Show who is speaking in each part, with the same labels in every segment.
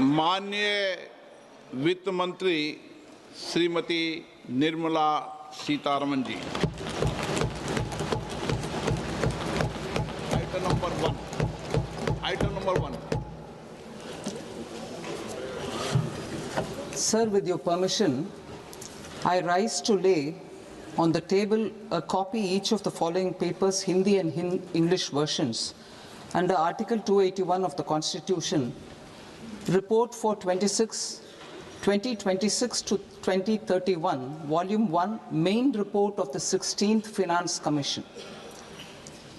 Speaker 1: माननीय वित्त मंत्री श्रीमती निर्मला सीतारमन जी। Item number one.
Speaker 2: Sir, with your permission, I rise to lay on the table a copy each of the following papers, Hindi and English versions, under Article 281 of the Constitution, Report for 2026 to 2031, Volume 1, Main Report of the 16th Finance Commission.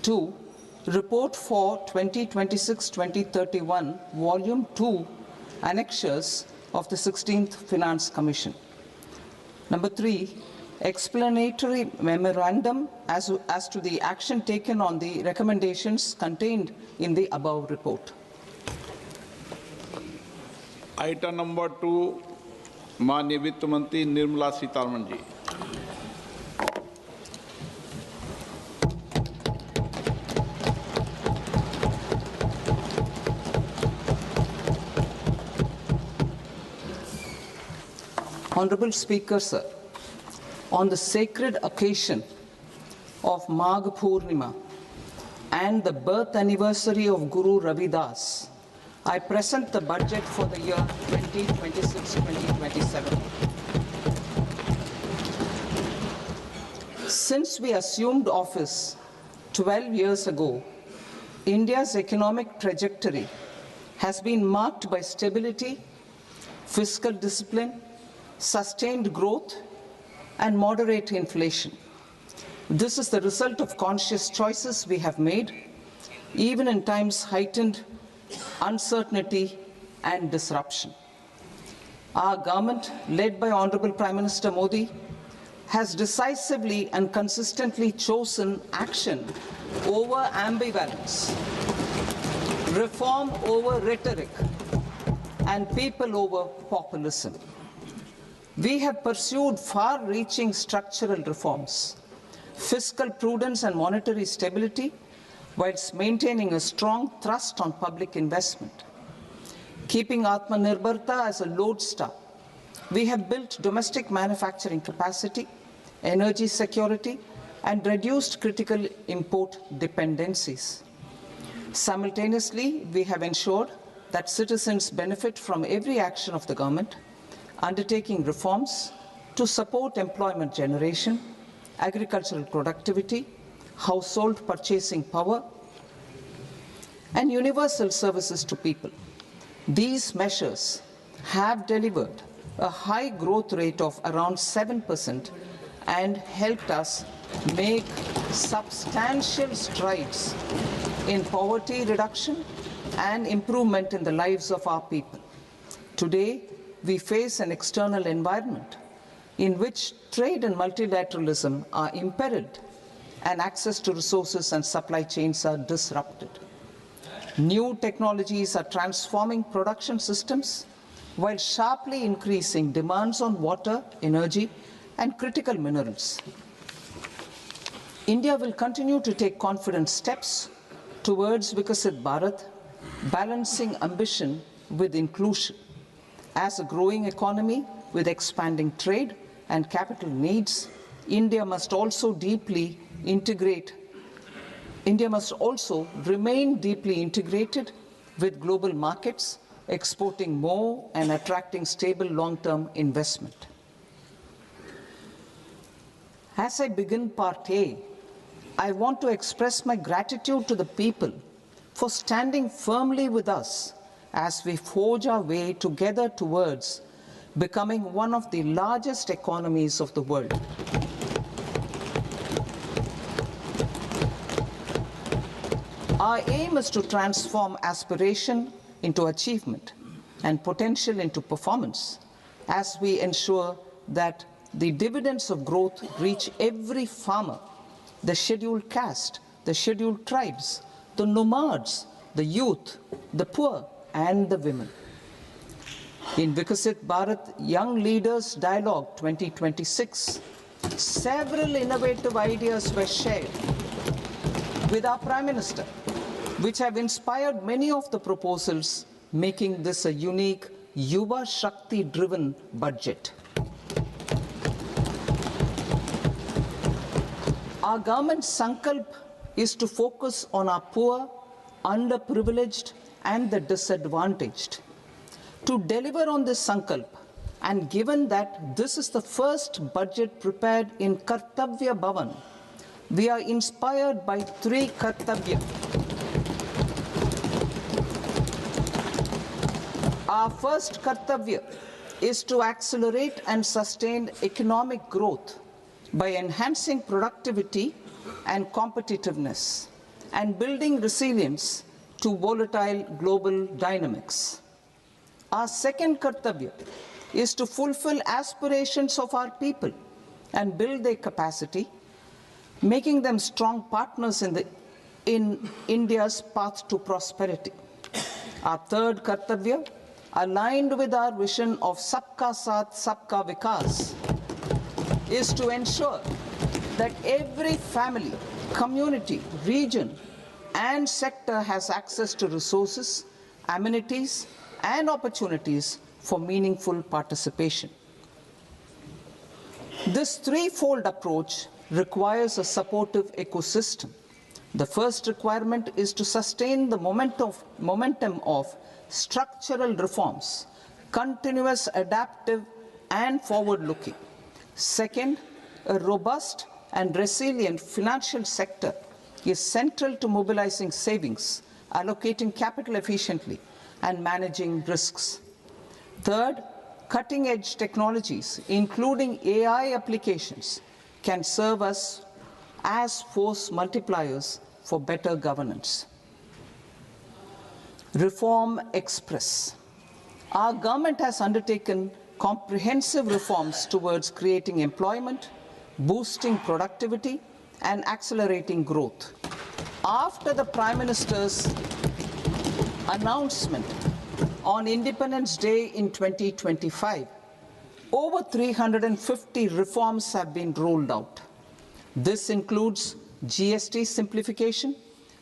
Speaker 2: 2. Report for 2026-2031, Volume 2, Annexures of the 16th Finance Commission. Number 3, explanatory memorandum as to the action taken on the recommendations contained in the above report.
Speaker 1: Item number 2, माननीय वित्त मंत्री निर्मला सीतारमन जी।
Speaker 2: Honorable Speaker, sir, on the sacred occasion of Magh Purnima and the birth anniversary of Guru Ravidas, I present the budget for the year 2026-2027. Since we assumed office 12 years ago, India's economic trajectory has been marked by stability, fiscal discipline, sustained growth, and moderate inflation. This is the result of conscious choices we have made, even in times heightened uncertainty and disruption. Our government, led by Honorable Prime Minister Modi, has decisively and consistently chosen action over ambivalence, reform over rhetoric, and people over populism. We have pursued far-reaching structural reforms, fiscal prudence and monetary stability, whilst maintaining a strong thrust on public investment. Keeping Atmanirbharta as a lodestar, we have built domestic manufacturing capacity, energy security, and reduced critical import dependencies. Simultaneously, we have ensured that citizens benefit from every action of the government, undertaking reforms to support employment generation, agricultural productivity, household purchasing power, and universal services to people. These measures have delivered a high growth rate of around 7% and helped us make substantial strides in poverty reduction and improvement in the lives of our people. Today, we face an external environment in which trade and multilateralism are imperiled and access to resources and supply chains are disrupted. New technologies are transforming production systems while sharply increasing demands on water, energy, and critical minerals. India will continue to take confident steps towards Vikasit Bharat, balancing ambition with inclusion. As a growing economy with expanding trade and capital needs, India must also remain deeply integrated with global markets, exporting more and attracting stable long-term investment. As I begin Part A, I want to express my gratitude to the people for standing firmly with us as we forge our way together towards becoming one of the largest economies of the world. Our aim is to transform aspiration into achievement and potential into performance as we ensure that the dividends of growth reach every farmer, the scheduled caste, the scheduled tribes, the nomads, the youth, the poor, and the women. In Vikasit Bharat Young Leaders Dialogue 2026, several innovative ideas were shared with our Prime Minister, which have inspired many of the proposals making this a unique Yuva Shakti-driven budget. Our government's sankalp is to focus on our poor, underprivileged, and the disadvantaged. To deliver on this sankalp, and given that this is the first budget prepared in Kartavya Bhavan, we are inspired by three Kartavya. Our first Kartavya is to accelerate and sustain economic growth by enhancing productivity and competitiveness and building resilience to volatile global dynamics. Our second Kartavya is to fulfill aspirations of our people and build their capacity, making them strong partners in India's path to prosperity. Our third Kartavya, aligned with our vision of Sabka Saath, Sabka Vikas, is to ensure that every family, community, region, and sector has access to resources, amenities, and opportunities for meaningful participation. This threefold approach requires a supportive ecosystem. The first requirement is to sustain the momentum of structural reforms, continuous, adaptive, and forward-looking. Second, a robust and resilient financial sector is central to mobilizing savings, allocating capital efficiently, and managing risks. Third, cutting-edge technologies, including AI applications, can serve us as force multipliers for better governance. Reform Express. Our government has undertaken comprehensive reforms towards creating employment, boosting productivity, and accelerating growth. After the Prime Minister's announcement on Independence Day in 2025, over 350 reforms have been rolled out. This includes GST simplification,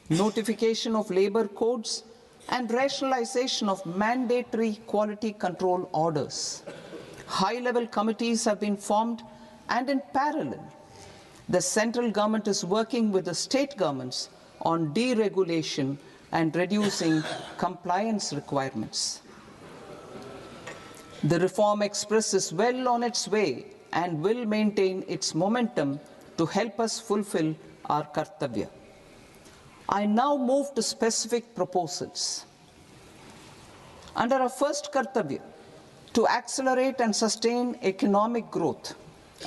Speaker 2: notification of labor codes, and rationalization of mandatory quality control orders. High-level committees have been formed, and in parallel, the central government is working with the state governments on deregulation and reducing compliance requirements. The Reform Express is well on its way and will maintain its momentum to help us fulfill our Kartavya. I now move to specific proposals. Under our first Kartavya, to accelerate and sustain economic growth,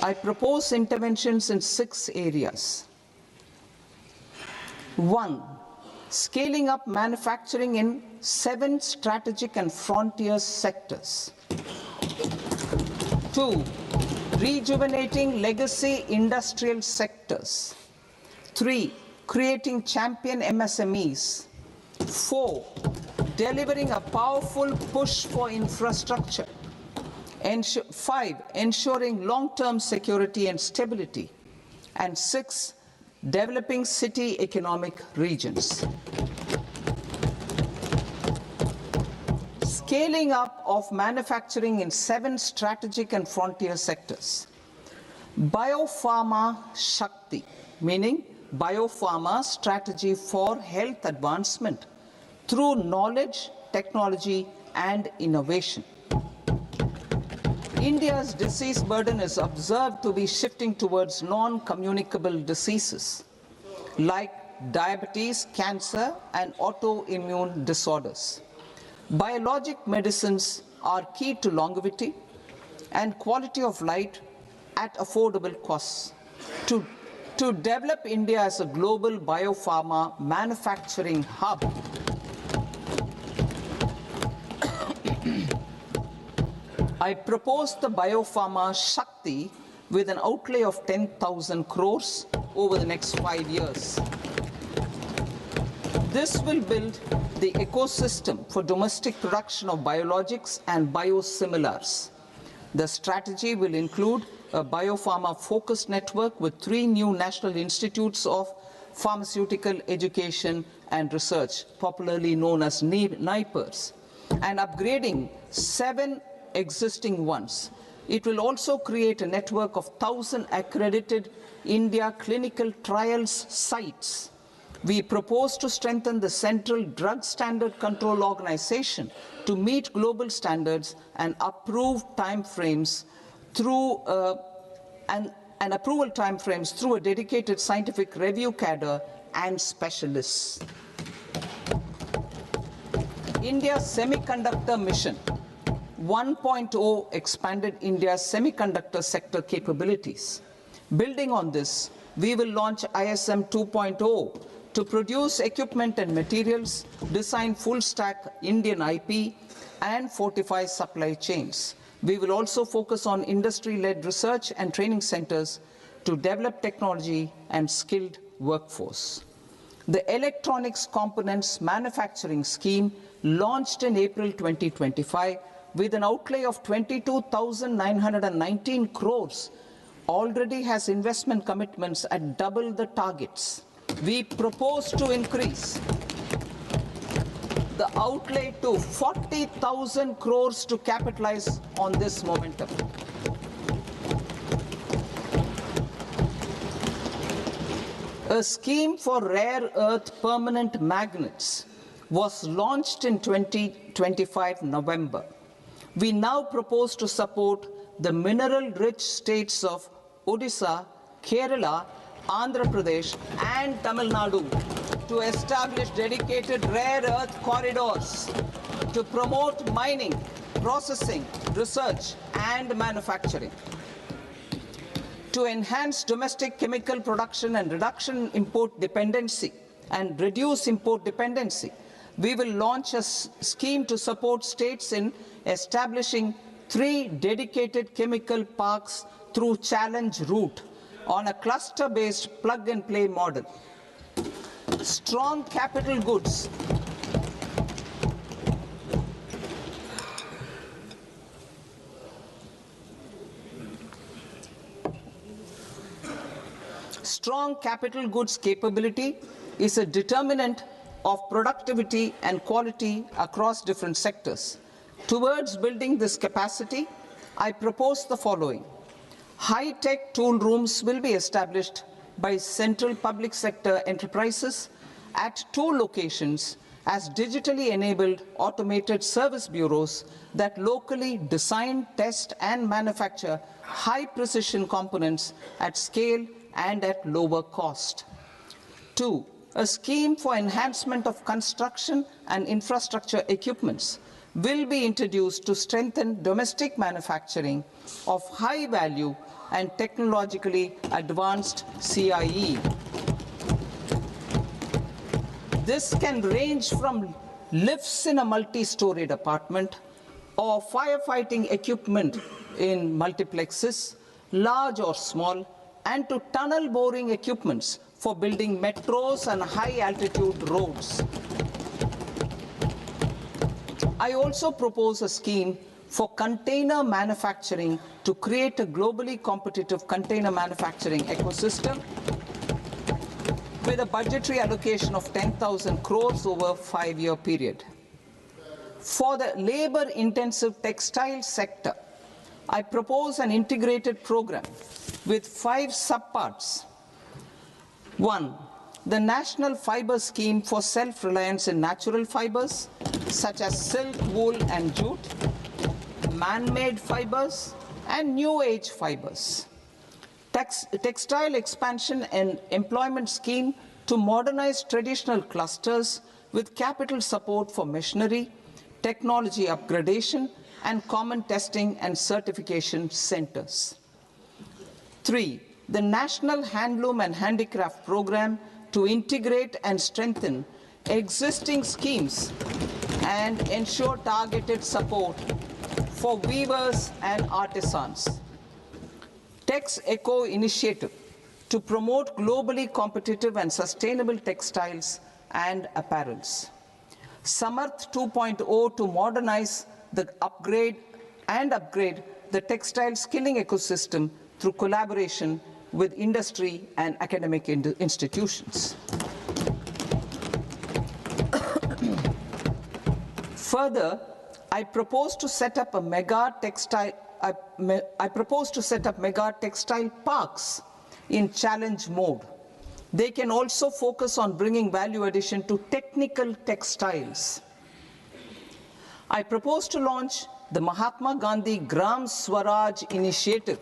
Speaker 2: I propose interventions in 6 areas. 1. Scaling up manufacturing in 7 strategic and frontier sectors. 2. Rejuvenating legacy industrial sectors. 3. Creating champion MSMEs. 4. Delivering a powerful push for infrastructure. 5. Ensuring long-term security and stability. And 6. Developing city economic regions. Scaling up of manufacturing in 7 strategic and frontier sectors. Biopharma Shakti, meaning biopharma strategy for health advancement through knowledge, technology, and innovation. India's disease burden is observed to be shifting towards non-communicable diseases like diabetes, cancer, and autoimmune disorders. Biologic medicines are key to longevity and quality of life at affordable costs. To develop India as a global biopharma manufacturing hub, I propose the Biopharma Shakti with an outlay of 10,000 crores over the next 5 years. This will build the ecosystem for domestic production of biologics and biosimilars. The strategy will include a biopharma-focused network with 3 new national institutes of pharmaceutical education and research, popularly known as NIPERs, and upgrading 7 existing ones. It will also create a network of 1,000 accredited India clinical trials sites. We propose to strengthen the Central Drug Standard Control Organization to meet global standards and approve timeframes through and approval timeframes through a dedicated scientific review cadre and specialists. India's semiconductor mission 1.0 expanded India's semiconductor sector capabilities. Building on this, we will launch ISM 2.0 to produce equipment and materials, design full-stack Indian IP, and fortify supply chains. We will also focus on industry-led research and training centers to develop technology and skilled workforce. The Electronics Components Manufacturing Scheme, launched in April 2025, with an outlay of 22,919 crores, already has investment commitments at double the targets. We propose to increase the outlay to 40,000 crores to capitalize on this momentum. A scheme for rare earth permanent magnets was launched in 2025 November. We now propose to support the mineral-rich states of Odisha, Kerala, Andhra Pradesh, and Tamil Nadu to establish dedicated rare earth corridors to promote mining, processing, research, and manufacturing. To enhance domestic chemical production and reduce import dependency, we will launch a scheme to support states in establishing 3 dedicated chemical parks through challenge route on a cluster-based plug-and-play model. Strong capital goods. Strong capital goods capability is a determinant of productivity and quality across different sectors. Towards building this capacity, I propose the following. High-tech tool rooms will be established by central public sector enterprises at 2 locations as digitally enabled automated service bureaus that locally design, test, and manufacture high-precision components at scale and at lower cost. 2. A scheme for enhancement of construction and infrastructure equipments will be introduced to strengthen domestic manufacturing of high-value and technologically advanced CIE. This can range from lifts in a multi-storied apartment or firefighting equipment in multiplexes, large or small, and to tunnel boring equipments for building metros and high-altitude roads. I also propose a scheme for container manufacturing to create a globally competitive container manufacturing ecosystem with a budgetary allocation of 10,000 crores over a 5-year period. For the labor-intensive textile sector, I propose an integrated program with 5 subparts. 1. The National Fiber Scheme for self-reliance in natural fibers, such as silk, wool, and jute, man-made fibers, and new-age fibers. Textile expansion and employment scheme to modernize traditional clusters with capital support for machinery, technology upgradation, and common testing and certification centers. 3. The National Handloom and Handicraft Program to integrate and strengthen existing schemes and ensure targeted support for weavers and artisans. Tex Eco Initiative to promote globally competitive and sustainable textiles and apparels. Samarth 2.0 to modernize the upgrade the textile skilling ecosystem through collaboration with industry and academic institutions. Further, I propose to set up mega textile parks in challenge mode. They can also focus on bringing value addition to technical textiles. I propose to launch the Mahatma Gandhi Gram Swaraj initiative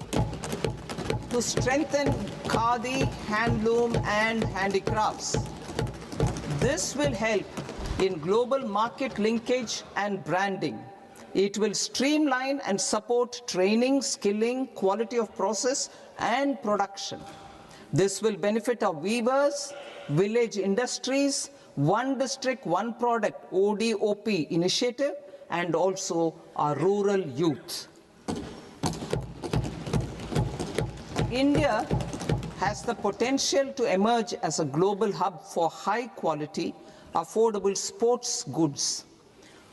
Speaker 2: to strengthen khadi, handloom and handicrafts. This will help in global market linkage and branding. It will streamline and support training, skilling, quality of process and production. This will benefit our weavers, village industries, one district, one product ODOP initiative, and also our rural youth. India has the potential to emerge as a global hub for high quality, affordable sports goods.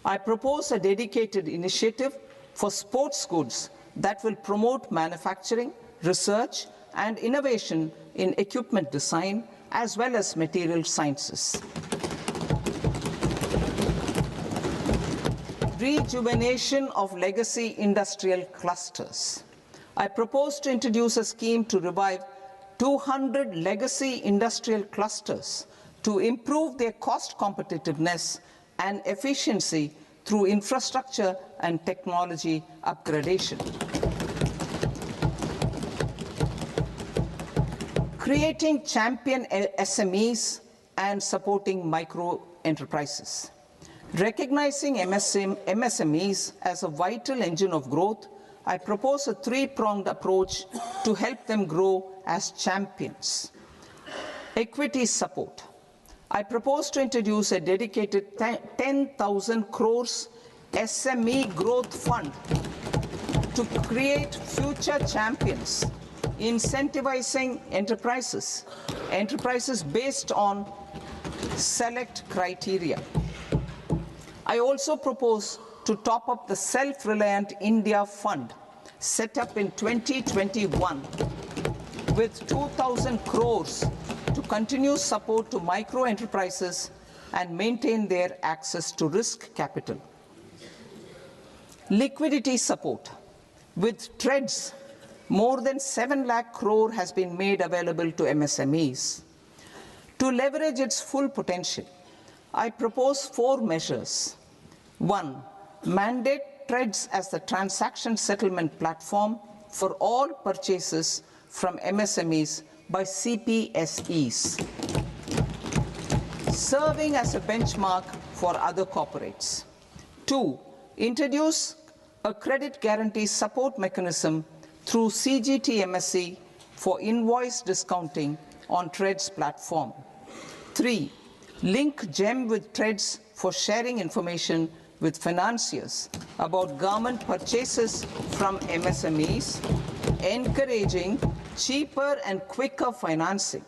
Speaker 2: I propose a dedicated initiative for sports goods that will promote manufacturing, research, and innovation in equipment design as well as material sciences. Rejuvenation of legacy industrial clusters. I propose to introduce a scheme to revive 200 legacy industrial clusters to improve their cost competitiveness and efficiency through infrastructure and technology upgradation. Creating champion SMEs and supporting micro enterprises. Recognizing MSMEs as a vital engine of growth, I propose a three-pronged approach to help them grow as champions. Equity support. I propose to introduce a dedicated 10,000 crores SME growth fund to create future champions, incentivizing enterprises based on select criteria. I also propose to top up the Self-Reliant India Fund set up in 2021 with 2,000 crores to continue support to micro enterprises and maintain their access to risk capital. Liquidity support. With TREDS, more than 7 lakh crore has been made available to MSMEs. To leverage its full potential, I propose 4 measures. 1. Mandate TREDS as the transaction settlement platform for all purchases from MSMEs by CPSEs, serving as a benchmark for other corporates. 2. Introduce a credit guarantee support mechanism through CGTMSE for invoice discounting on TREDS platform. 3. Link GEM with TREDS for sharing information with financiers about government purchases from MSMEs, encouraging cheaper and quicker financing.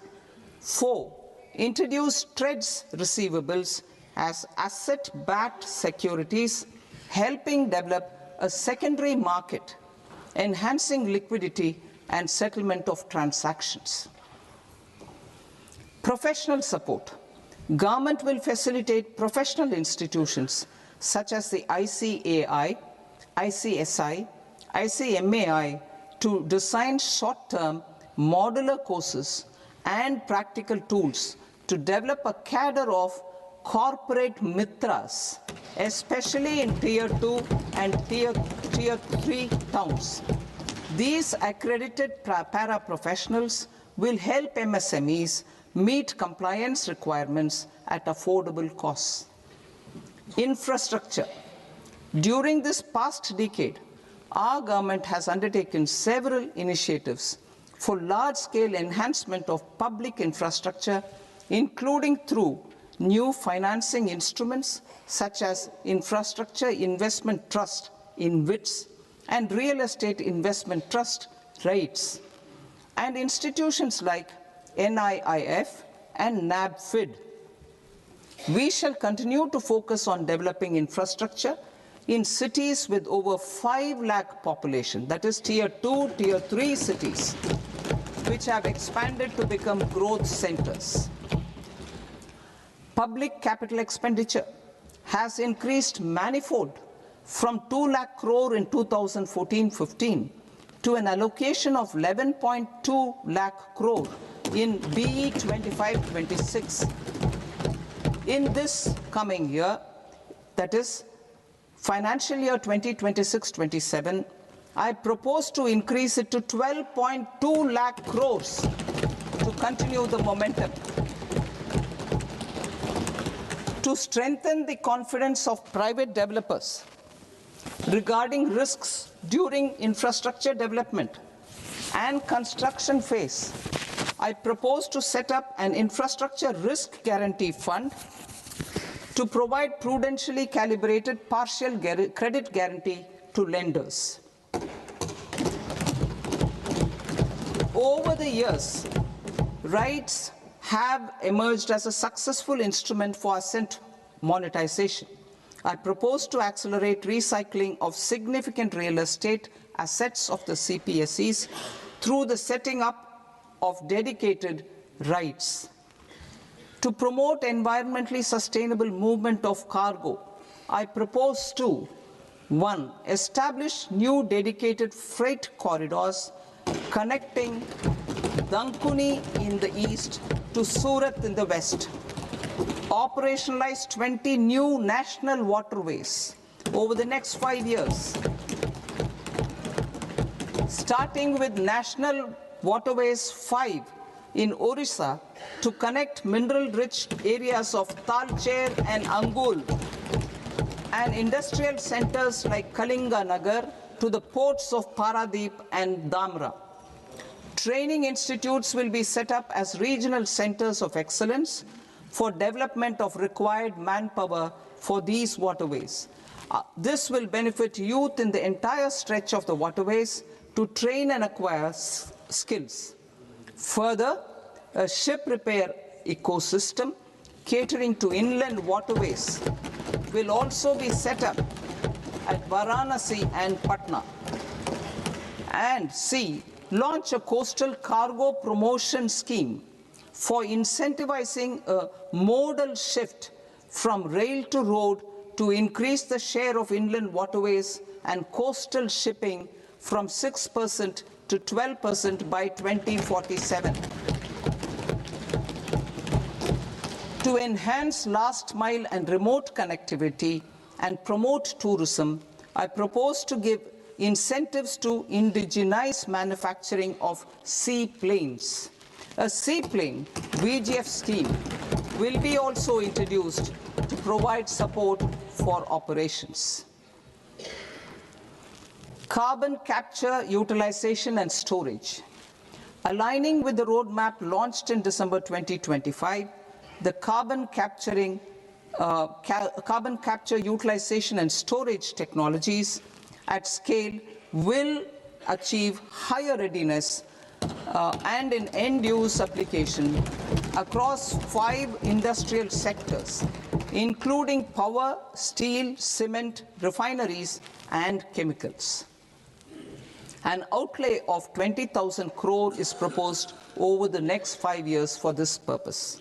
Speaker 2: 4. Introduce TREDS receivables as asset-backed securities, helping develop a secondary market, enhancing liquidity and settlement of transactions. Professional support. Government will facilitate professional institutions such as the ICAI, ICSI, ICMAI to design short-term modular courses and practical tools to develop a cadre of corporate mitras, especially in Tier 2 and Tier 3 towns. These accredited para-professionals will help MSMEs meet compliance requirements at affordable costs. Infrastructure. During this past decade, our government has undertaken several initiatives for large-scale enhancement of public infrastructure, including through new financing instruments such as Infrastructure Investment Trust (InvITs) and Real Estate Investment Trust (REITs), and institutions like NIIF and NABFID. We shall continue to focus on developing infrastructure in cities with over 5 lakh population, that is Tier 2, Tier 3 cities, which have expanded to become growth centers. Public capital expenditure has increased manifold from 2 lakh crore in 2014-15 to an allocation of 11.2 lakh crore in BE 25-26. In this coming year, that is financial year 2026-27, I propose to increase it to 12.2 lakh crores to continue the momentum. To strengthen the confidence of private developers regarding risks during infrastructure development and construction phase, I propose to set up an infrastructure risk guarantee fund to provide prudentially calibrated partial credit guarantee to lenders. Over the years, RITES have emerged as a successful instrument for asset monetization. I propose to accelerate recycling of significant real estate assets of the CPSEs through the setting up of dedicated RITES. To promote environmentally sustainable movement of cargo, I propose to 1. Establish new dedicated freight corridors connecting Dankuni in the east to Surat in the west. Operationalize 20 new national waterways over the next 5 years, starting with National Waterways 5 in Orissa to connect mineral-rich areas of Talcher and Angul and industrial centers like Kalinga Nagar to the ports of Paradip and Dhamra. Training institutes will be set up as regional centers of excellence for development of required manpower for these waterways. This will benefit youth in the entire stretch of the waterways to train and acquire skills. Further, a ship repair ecosystem catering to inland waterways will also be set up at Varanasi and Patna. And C, launch a coastal cargo promotion scheme for incentivizing a modal shift from rail to road to increase the share of inland waterways and coastal shipping from 6% to 12% by 2047. To enhance last mile and remote connectivity and promote tourism, I propose to give incentives to indigenize manufacturing of seaplanes. A seaplane VGF scheme will be also introduced to provide support for operations. Carbon capture, utilization and storage. Aligning with the roadmap launched in December 2025, the carbon capture, utilization and storage technologies at scale will achieve higher readiness and in end-use application across 5 industrial sectors, including power, steel, cement, refineries, and chemicals. An outlay of 20,000 crore is proposed over the next 5 years for this purpose.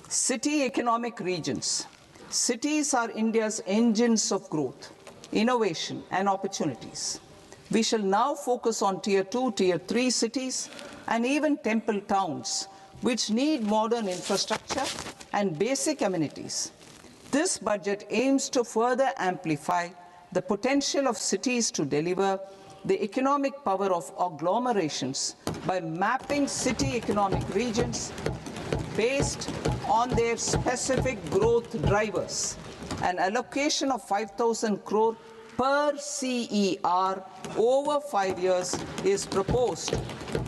Speaker 2: City economic regions. Cities are India's engines of growth, innovation, and opportunities. We shall now focus on Tier 2, Tier 3 cities, and even temple towns, which need modern infrastructure and basic amenities. This budget aims to further amplify the potential of cities to deliver the economic power of agglomerations by mapping city economic regions based on their specific growth drivers. An allocation of 5,000 crore per CER over 5 years is proposed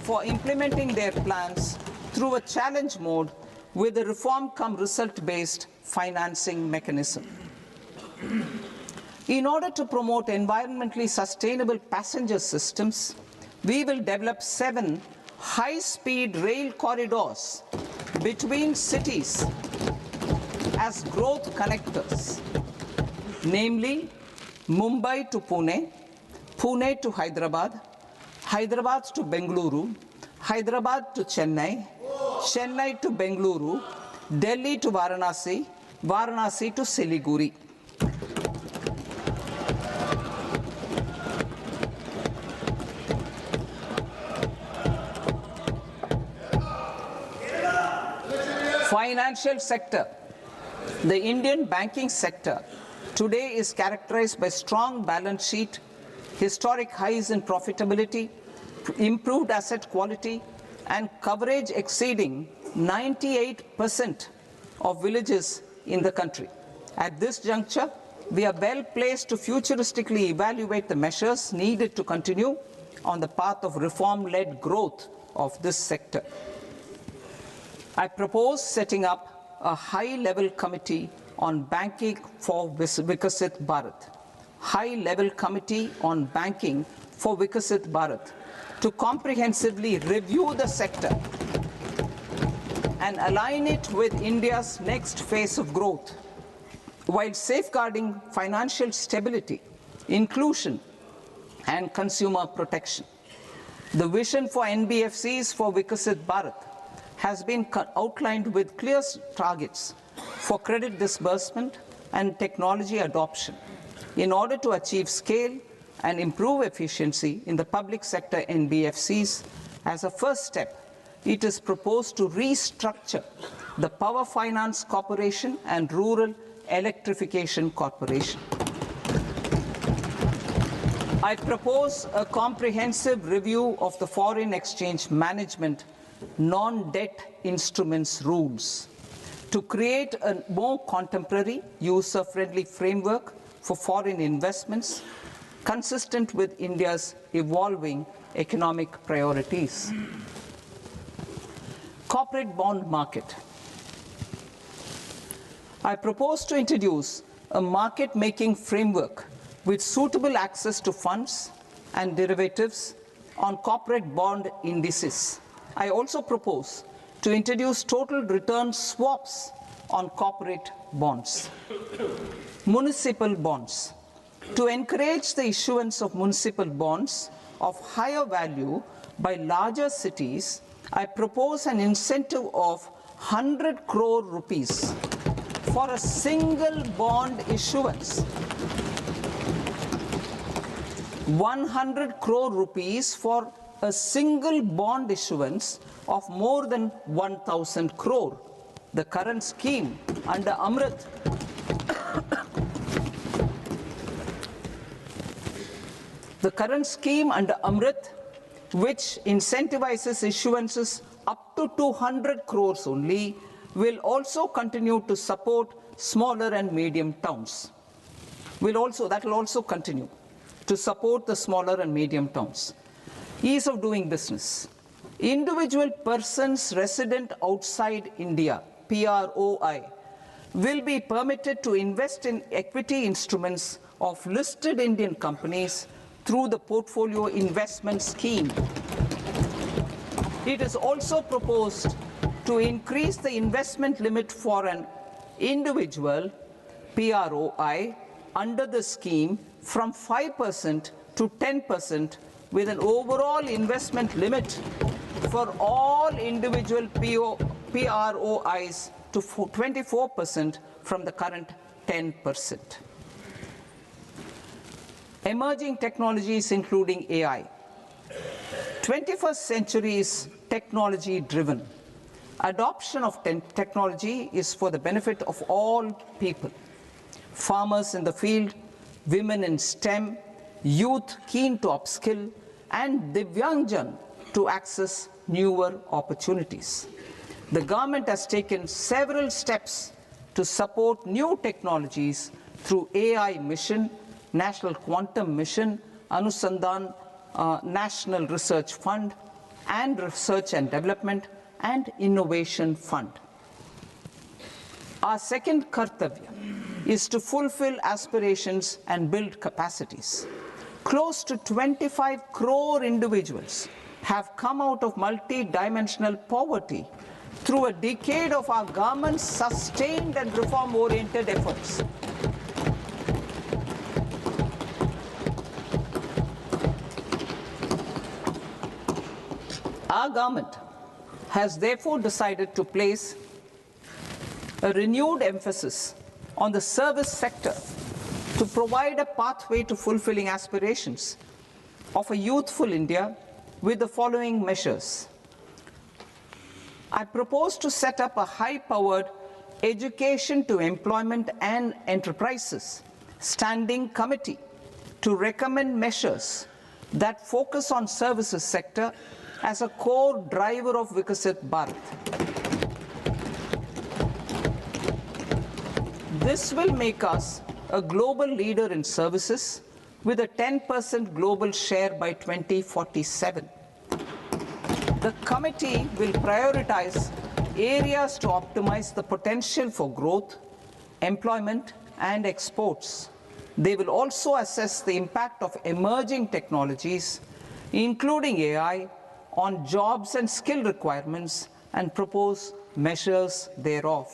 Speaker 2: for implementing their plans through a challenge mode with a reform-cum-result-based financing mechanism. In order to promote environmentally sustainable passenger systems, we will develop 7 high-speed rail corridors between cities as growth connectors, namely Mumbai to Pune, Pune to Hyderabad, Hyderabad to Bengaluru, Hyderabad to Chennai, Chennai to Bengaluru, Delhi to Varanasi, Varanasi to Siliguri. Financial sector. The Indian banking sector today is characterized by strong balance sheet, historic highs in profitability, improved asset quality, and coverage exceeding 98% of villages in the country. At this juncture, we are well placed to futuristically evaluate the measures needed to continue on the path of reform-led growth of this sector. I propose setting up a high-level committee on banking for Vikasit Bharat. High-level committee on banking for Vikasit Bharat to comprehensively review the sector and align it with India's next phase of growth, while safeguarding financial stability, inclusion, and consumer protection. The vision for NBFCs for Vikasit Bharat has been outlined with clear targets for credit disbursement and technology adoption in order to achieve scale and improve efficiency in the public sector NBFCs. As a first step, it is proposed to restructure the Power Finance Corporation and Rural Electrification Corporation. I propose a comprehensive review of the foreign exchange management non-debt instruments rules to create a more contemporary, user-friendly framework for foreign investments consistent with India's evolving economic priorities. Corporate bond market. I propose to introduce a market-making framework with suitable access to funds and derivatives on corporate bond indices. I also propose to introduce total return swaps on corporate bonds. Municipal bonds. To encourage the issuance of municipal bonds of higher value by larger cities, I propose an incentive of 100 crore rupees for a single bond issuance. 100 crore rupees for a single bond issuance of more than 1,000 crore. The current scheme under Amrit which incentivizes issuances up to 200 crores only, will also continue to support smaller and medium towns. That will also continue to support the smaller and medium towns. Ease of doing business. Individual persons resident outside India, PROI, will be permitted to invest in equity instruments of listed Indian companies through the Portfolio Investment Scheme. It is also proposed to increase the investment limit for an individual PROI under the scheme from 5% to 10%, with an overall investment limit for all individual PROIs to 24% from the current 10%. Emerging technologies including AI. 21st century is technology-driven. Adoption of technology is for the benefit of all people. Farmers in the field, women in STEM, youth keen to upskill, and Divyangjan to access newer opportunities. The government has taken several steps to support new technologies through AI Mission, National Quantum Mission, Anusandhan National Research Fund, and Research and Development and Innovation Fund. Our second kartavya is to fulfill aspirations and build capacities. Close to 25 crore individuals have come out of multi-dimensional poverty through a decade of our government's sustained and reform-oriented efforts. Our government has therefore decided to place a renewed emphasis on the service sector to provide a pathway to fulfilling aspirations of a youthful India with the following measures. I propose to set up a high-powered Education to Employment and Enterprises Standing Committee to recommend measures that focus on services sector as a core driver of Vikasit Bharat. This will make us a global leader in services with a 10% global share by 2047. The committee will prioritize areas to optimize the potential for growth, employment, and exports. They will also assess the impact of emerging technologies, including AI, on jobs and skill requirements and propose measures thereof.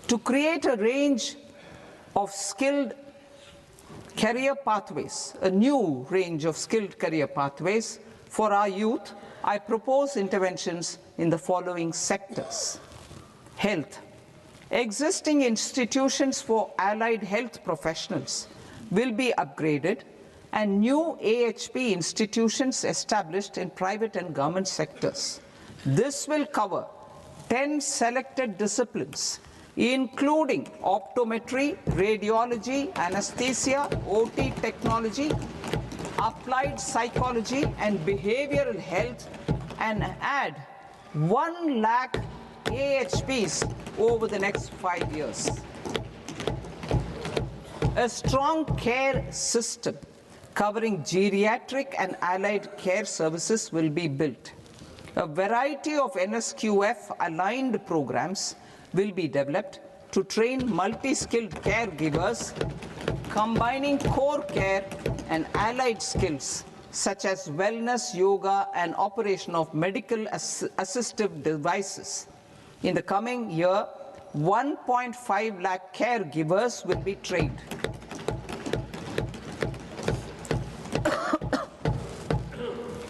Speaker 2: To create a range of skilled career pathways, a new range of skilled career pathways for our youth, I propose interventions in the following sectors. Health. Existing institutions for allied health professionals will be upgraded and new AHP institutions established in private and government sectors. This will cover 10 selected disciplines, including optometry, radiology, anesthesia, OT technology, applied psychology and behavioral health, and add 1 lakh AHPs over the next 5 years. A strong care system covering geriatric and allied care services will be built. A variety of NSQF-aligned programs will be developed to train multi-skilled caregivers, combining core care and allied skills such as wellness, yoga, and operation of medical assistive devices. In the coming year, 1.5 lakh caregivers will be trained.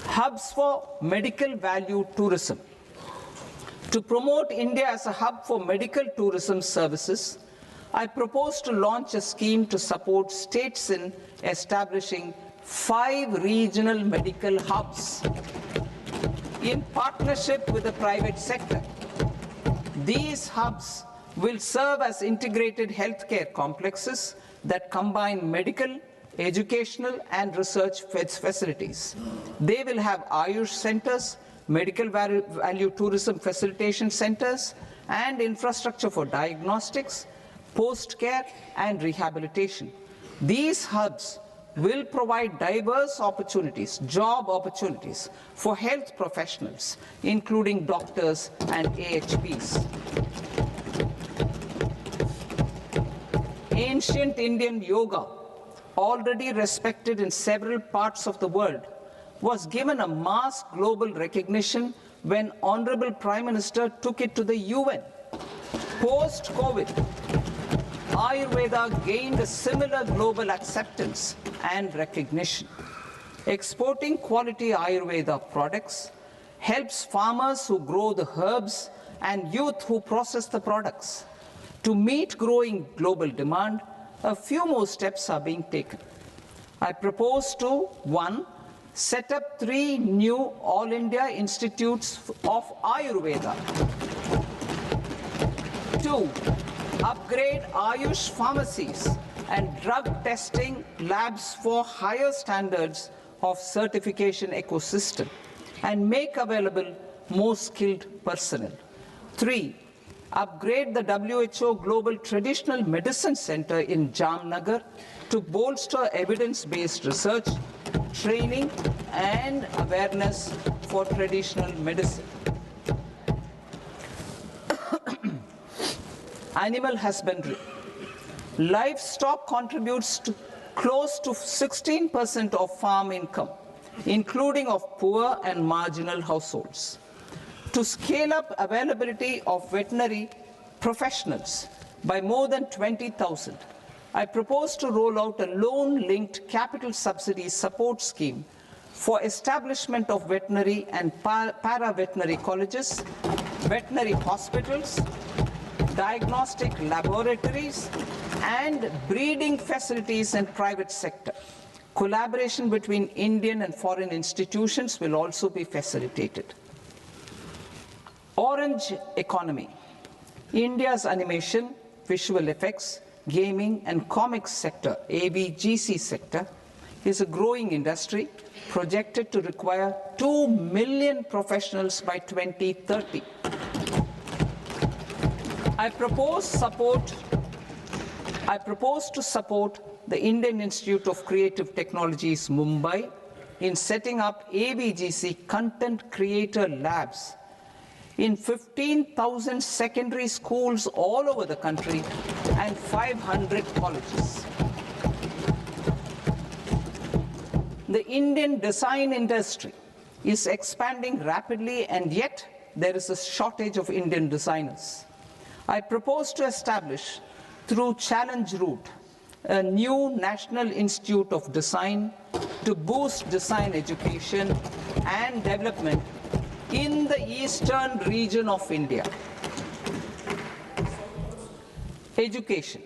Speaker 2: Hubs for medical value tourism. To promote India as a hub for medical tourism services, I propose to launch a scheme to support states in establishing 5 regional medical hubs in partnership with the private sector. These hubs will serve as integrated healthcare complexes that combine medical, educational, and research facilities. They will have Ayush centers, medical value tourism facilitation centers, and infrastructure for diagnostics, post-care, and rehabilitation. These hubs will provide diverse opportunities, job opportunities for health professionals, including doctors and AHPs. Ancient Indian yoga, already respected in several parts of the world, was given a mass global recognition when Honorable Prime Minister took it to the UN. Post-COVID, Ayurveda gained a similar global acceptance and recognition. Exporting quality Ayurveda products helps farmers who grow the herbs and youth who process the products. To meet growing global demand, a few more steps are being taken. I propose to 1. Set up 3 new All India Institutes of Ayurveda. 2. Upgrade Ayush pharmacies and drug testing labs for higher standards of certification ecosystem and make available more skilled personnel. 3. Upgrade the WHO Global Traditional Medicine Center in Jamnagar to bolster evidence-based research, training, and awareness for traditional medicine. Animal husbandry. Livestock contributes to close to 16% of farm income, including of poor and marginal households. To scale up availability of veterinary professionals by more than 20,000, I propose to roll out a loan-linked capital subsidy support scheme for establishment of veterinary and para-veterinary colleges, veterinary hospitals, diagnostic laboratories, and breeding facilities in private sector. Collaboration between Indian and foreign institutions will also be facilitated. Orange economy. India's animation, visual effects, gaming and comics sector, AVGC sector, is a growing industry projected to require 2 million professionals by 2030. I propose to support the Indian Institute of Creative Technologies, Mumbai, in setting up AVGC content creator labs in 15,000 secondary schools all over the country and 500 colleges. The Indian design industry is expanding rapidly, and yet there is a shortage of Indian designers. I propose to establish, through Challenge Route, a new National Institute of Design to boost design education and development in the eastern region of India. Education.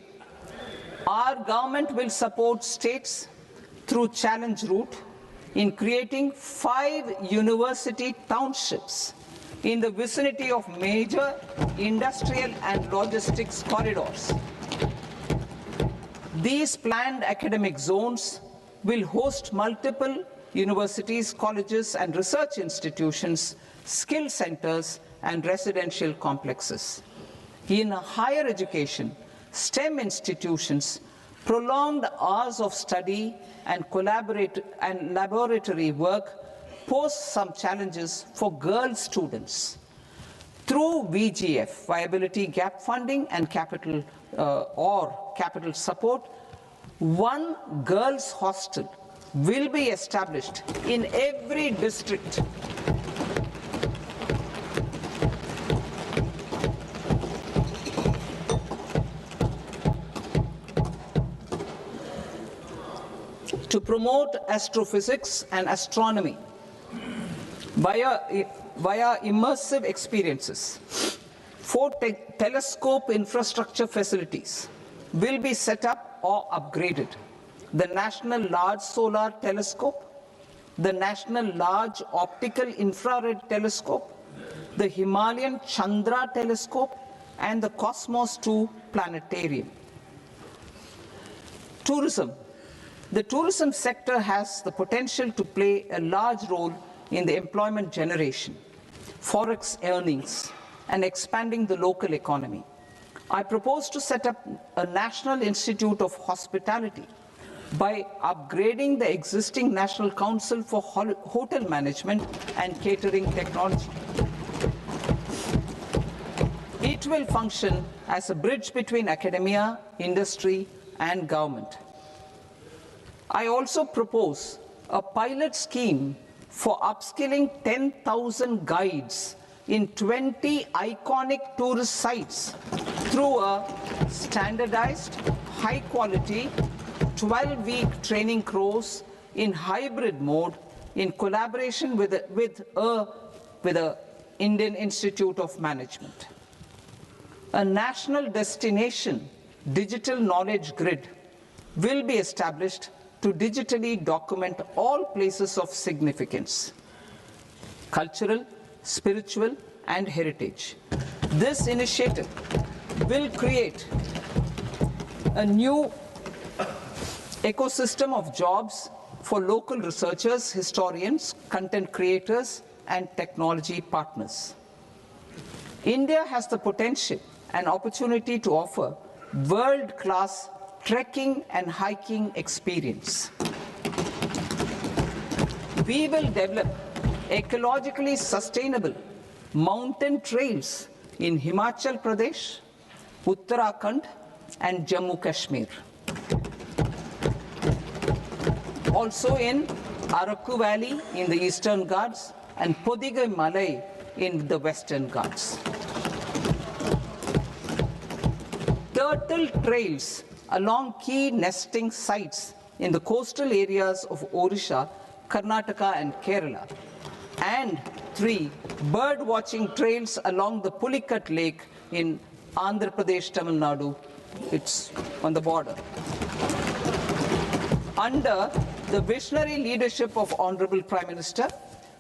Speaker 2: Our government will support states through Challenge Route in creating 5 university townships in the vicinity of major industrial and logistics corridors. These planned academic zones will host multiple universities, colleges, and research institutions, skill centers, and residential complexes. In higher education, STEM institutions, prolonged hours of study and laboratory work pose some challenges for girl students. Through VGF, Viability Gap Funding and capital support, one girls' hostel will be established in every district. To promote astrophysics and astronomy via immersive experiences, 4 telescope infrastructure facilities will be set up or upgraded. The National Large Solar Telescope, the National Large Optical Infrared Telescope, the Himalayan Chandra Telescope, and the Cosmos 2 Planetarium. Tourism. The tourism sector has the potential to play a large role in the employment generation, forex earnings, and expanding the local economy. I propose to set up a National Institute of Hospitality by upgrading the existing National Council for Hotel Management and Catering Technology. It will function as a bridge between academia, industry, and government. I also propose a pilot scheme for upskilling 10,000 guides in 20 iconic tourist sites through a standardized, high-quality, 12-week training course in hybrid mode in collaboration with the Indian Institute of Management. A national destination digital knowledge grid will be established to digitally document all places of significance, cultural, spiritual, and heritage. This initiative will create a new ecosystem of jobs for local researchers, historians, content creators, and technology partners. India has the potential and opportunity to offer world-class trekking and hiking experience. We will develop ecologically sustainable mountain trails in Himachal Pradesh, Uttarakhand, and Jammu Kashmir. Also in Araku Valley in the Eastern Ghats and Podigai Malai in the Western Ghats. Turtle trails along key nesting sites in the coastal areas of Odisha, Karnataka, and Kerala. And 3 bird watching trails along the Pulikat Lake in Andhra Pradesh, Tamil Nadu. It's on the border. Under the visionary leadership of Honorable Prime Minister,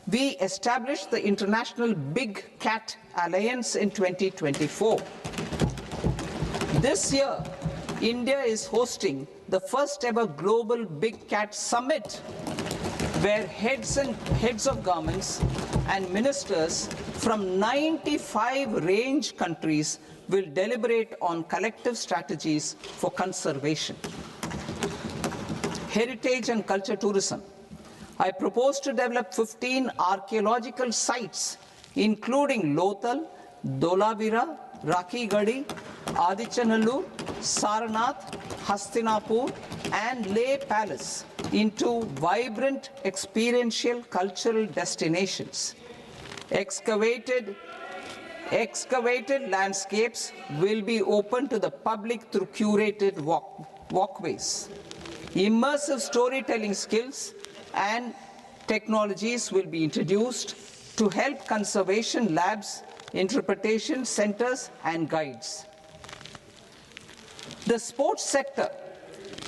Speaker 2: we established the International Big Cat Alliance in 2024. This year, India is hosting the first ever Global Big Cat Summit, where heads of governments and ministers from 95 range countries will deliberate on collective strategies for conservation. Heritage and culture tourism. I propose to develop 15 archaeological sites, including Lothal, Dolavira, Rakhi-Gadi, Adichanallur, Saranath, Hastinapur, and Leh Palace into vibrant experiential cultural destinations. Excavated landscapes will be open to the public through curated walkways. Immersive storytelling skills and technologies will be introduced to help conservation labs, interpretation centers, and guides. The sports sector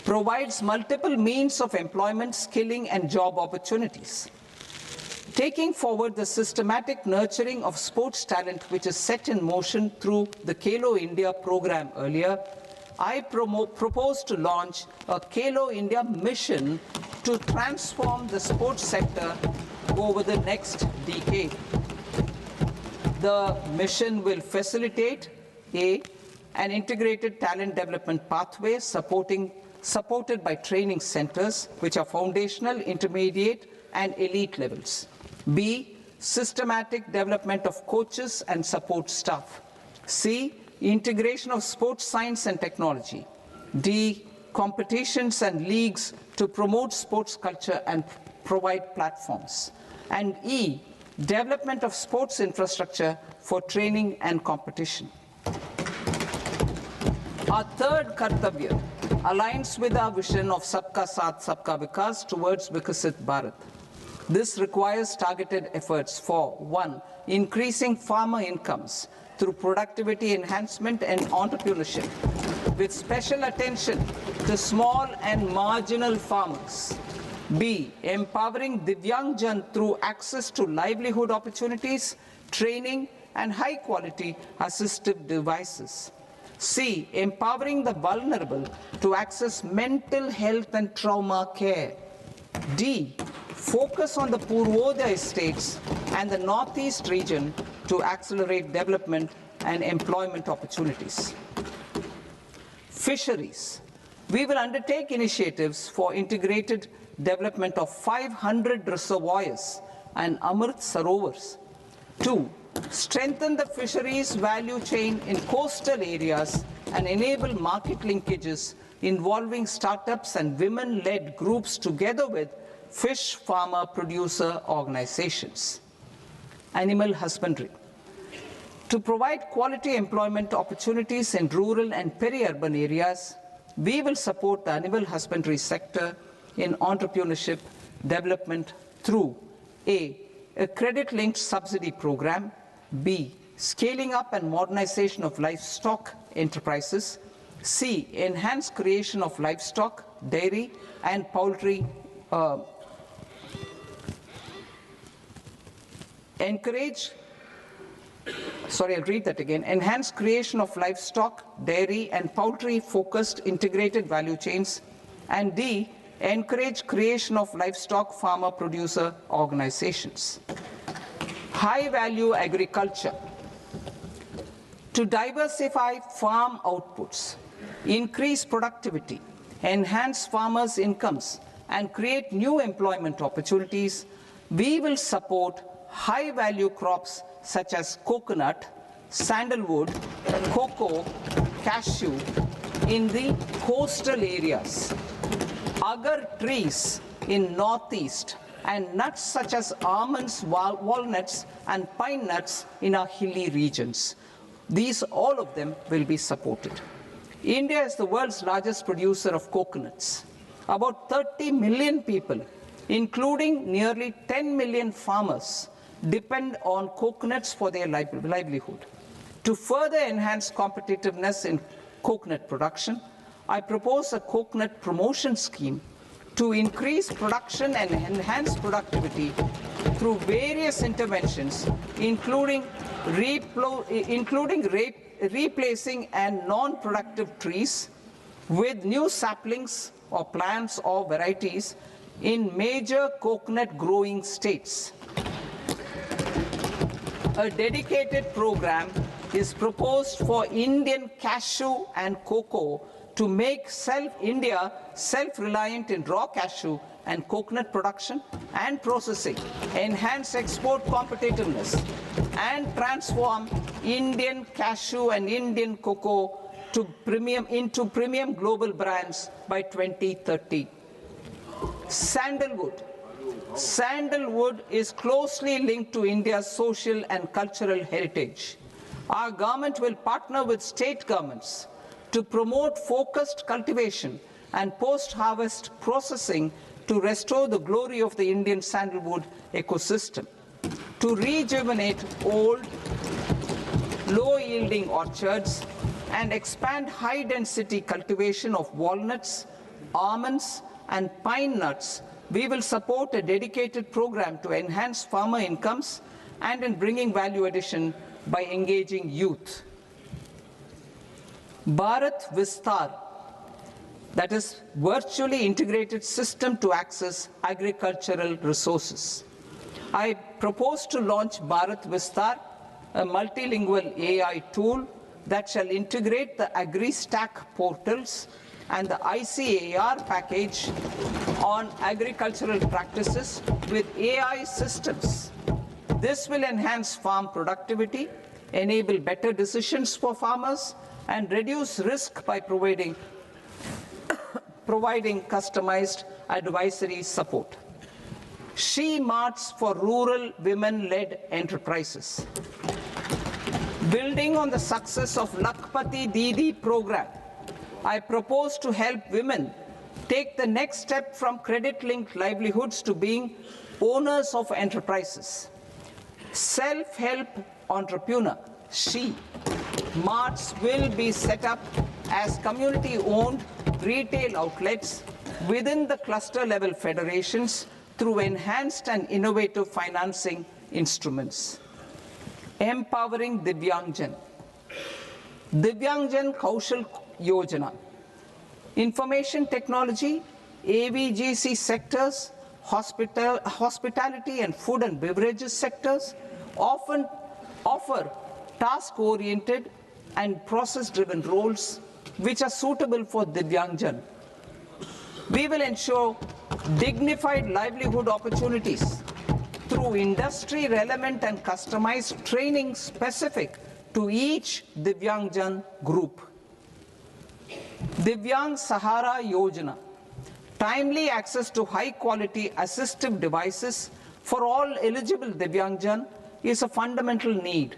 Speaker 2: provides multiple means of employment, skilling, and job opportunities. Taking forward the systematic nurturing of sports talent, which is set in motion through the Khelo India program earlier, I propose to launch a Khelo India mission to transform the sports sector over the next decade. The mission will facilitate an integrated talent development pathway supported by training centers, which are foundational, intermediate, and elite levels. B, systematic development of coaches and support staff. C, integration of sports science and technology. D, competitions and leagues to promote sports culture and provide platforms. And E, development of sports infrastructure for training and competition. Our third Kartavya aligns with our vision of Sabka Saath, Sabka Vikas towards Vikasit Bharat. This requires targeted efforts for 1, increasing farmer incomes through productivity enhancement and entrepreneurship, with special attention to small and marginal farmers. B, empowering Divyangjan through access to livelihood opportunities, training, and high-quality assistive devices. C, empowering the vulnerable to access mental health and trauma care. D, focus on the Purvodaya states and the Northeast region to accelerate development and employment opportunities. Fisheries. We will undertake initiatives for integrated development of 500 reservoirs and Amrit Sarovars. 2, strengthen the fisheries value chain in coastal areas and enable market linkages involving startups and women-led groups together with fish farmer producer organizations. Animal husbandry. To provide quality employment opportunities in rural and peri-urban areas, we will support the animal husbandry sector in entrepreneurship development through A, a credit-linked subsidy program, B, scaling up and modernization of livestock enterprises, C, enhanced creation of livestock, dairy, and poultry enhanced creation of livestock, dairy, and poultry-focused integrated value chains, and D, encourage creation of livestock farmer-producer organizations. High-value agriculture. To diversify farm outputs, increase productivity, enhance farmers' incomes, and create new employment opportunities, we will support high-value crops such as coconut, sandalwood, cocoa, cashew in the coastal areas, agar trees in northeast, and nuts such as almonds, walnuts, and pine nuts in our hilly regions. These, all of them, will be supported. India is the world's largest producer of coconuts. About 30 million people, including nearly 10 million farmers, depend on coconuts for their livelihood. To further enhance competitiveness in coconut production, I propose a coconut promotion scheme to increase production and enhance productivity through various interventions, including replacing and non-productive trees with new saplings or plants or varieties in major coconut growing states. A dedicated program is proposed for Indian cashew and cocoa to make India self-reliant in raw cashew and coconut production and processing, enhance export competitiveness, and transform Indian cashew and Indian cocoa into premium global brands by 2030. Sandalwood. Sandalwood is closely linked to India's social and cultural heritage. Our government will partner with state governments to promote focused cultivation and post-harvest processing to restore the glory of the Indian sandalwood ecosystem, to rejuvenate old, low-yielding orchards, and expand high-density cultivation of walnuts, almonds, and pine nuts. We will support a dedicated program to enhance farmer incomes and in bringing value addition by engaging youth. Bharat Vistar, that is virtually integrated system to access agricultural resources. I propose to launch Bharat Vistar, a multilingual AI tool that shall integrate the AgriStack portals and the ICAR package on agricultural practices with AI systems. This will enhance farm productivity, enable better decisions for farmers, and reduce risk by providing customized advisory support. She Marts for rural women-led enterprises. Building on the success of Lakpati Didi program, I propose to help women take the next step from credit-linked livelihoods to being owners of enterprises. Self-help entrepreneur, She Marts will be set up as community-owned retail outlets within the cluster-level federations through enhanced and innovative financing instruments. Empowering Divyangjan. Divyangjan Kaushal Yojana. Information technology, AVGC sectors, hospitality and food and beverages sectors often offer task-oriented and process-driven roles which are suitable for Divyangjan. We will ensure dignified livelihood opportunities through industry-relevant and customized training specific to each Divyangjan group. Divyang Sahara Yojana. Timely access to high-quality assistive devices for all eligible Divyangjan is a fundamental need.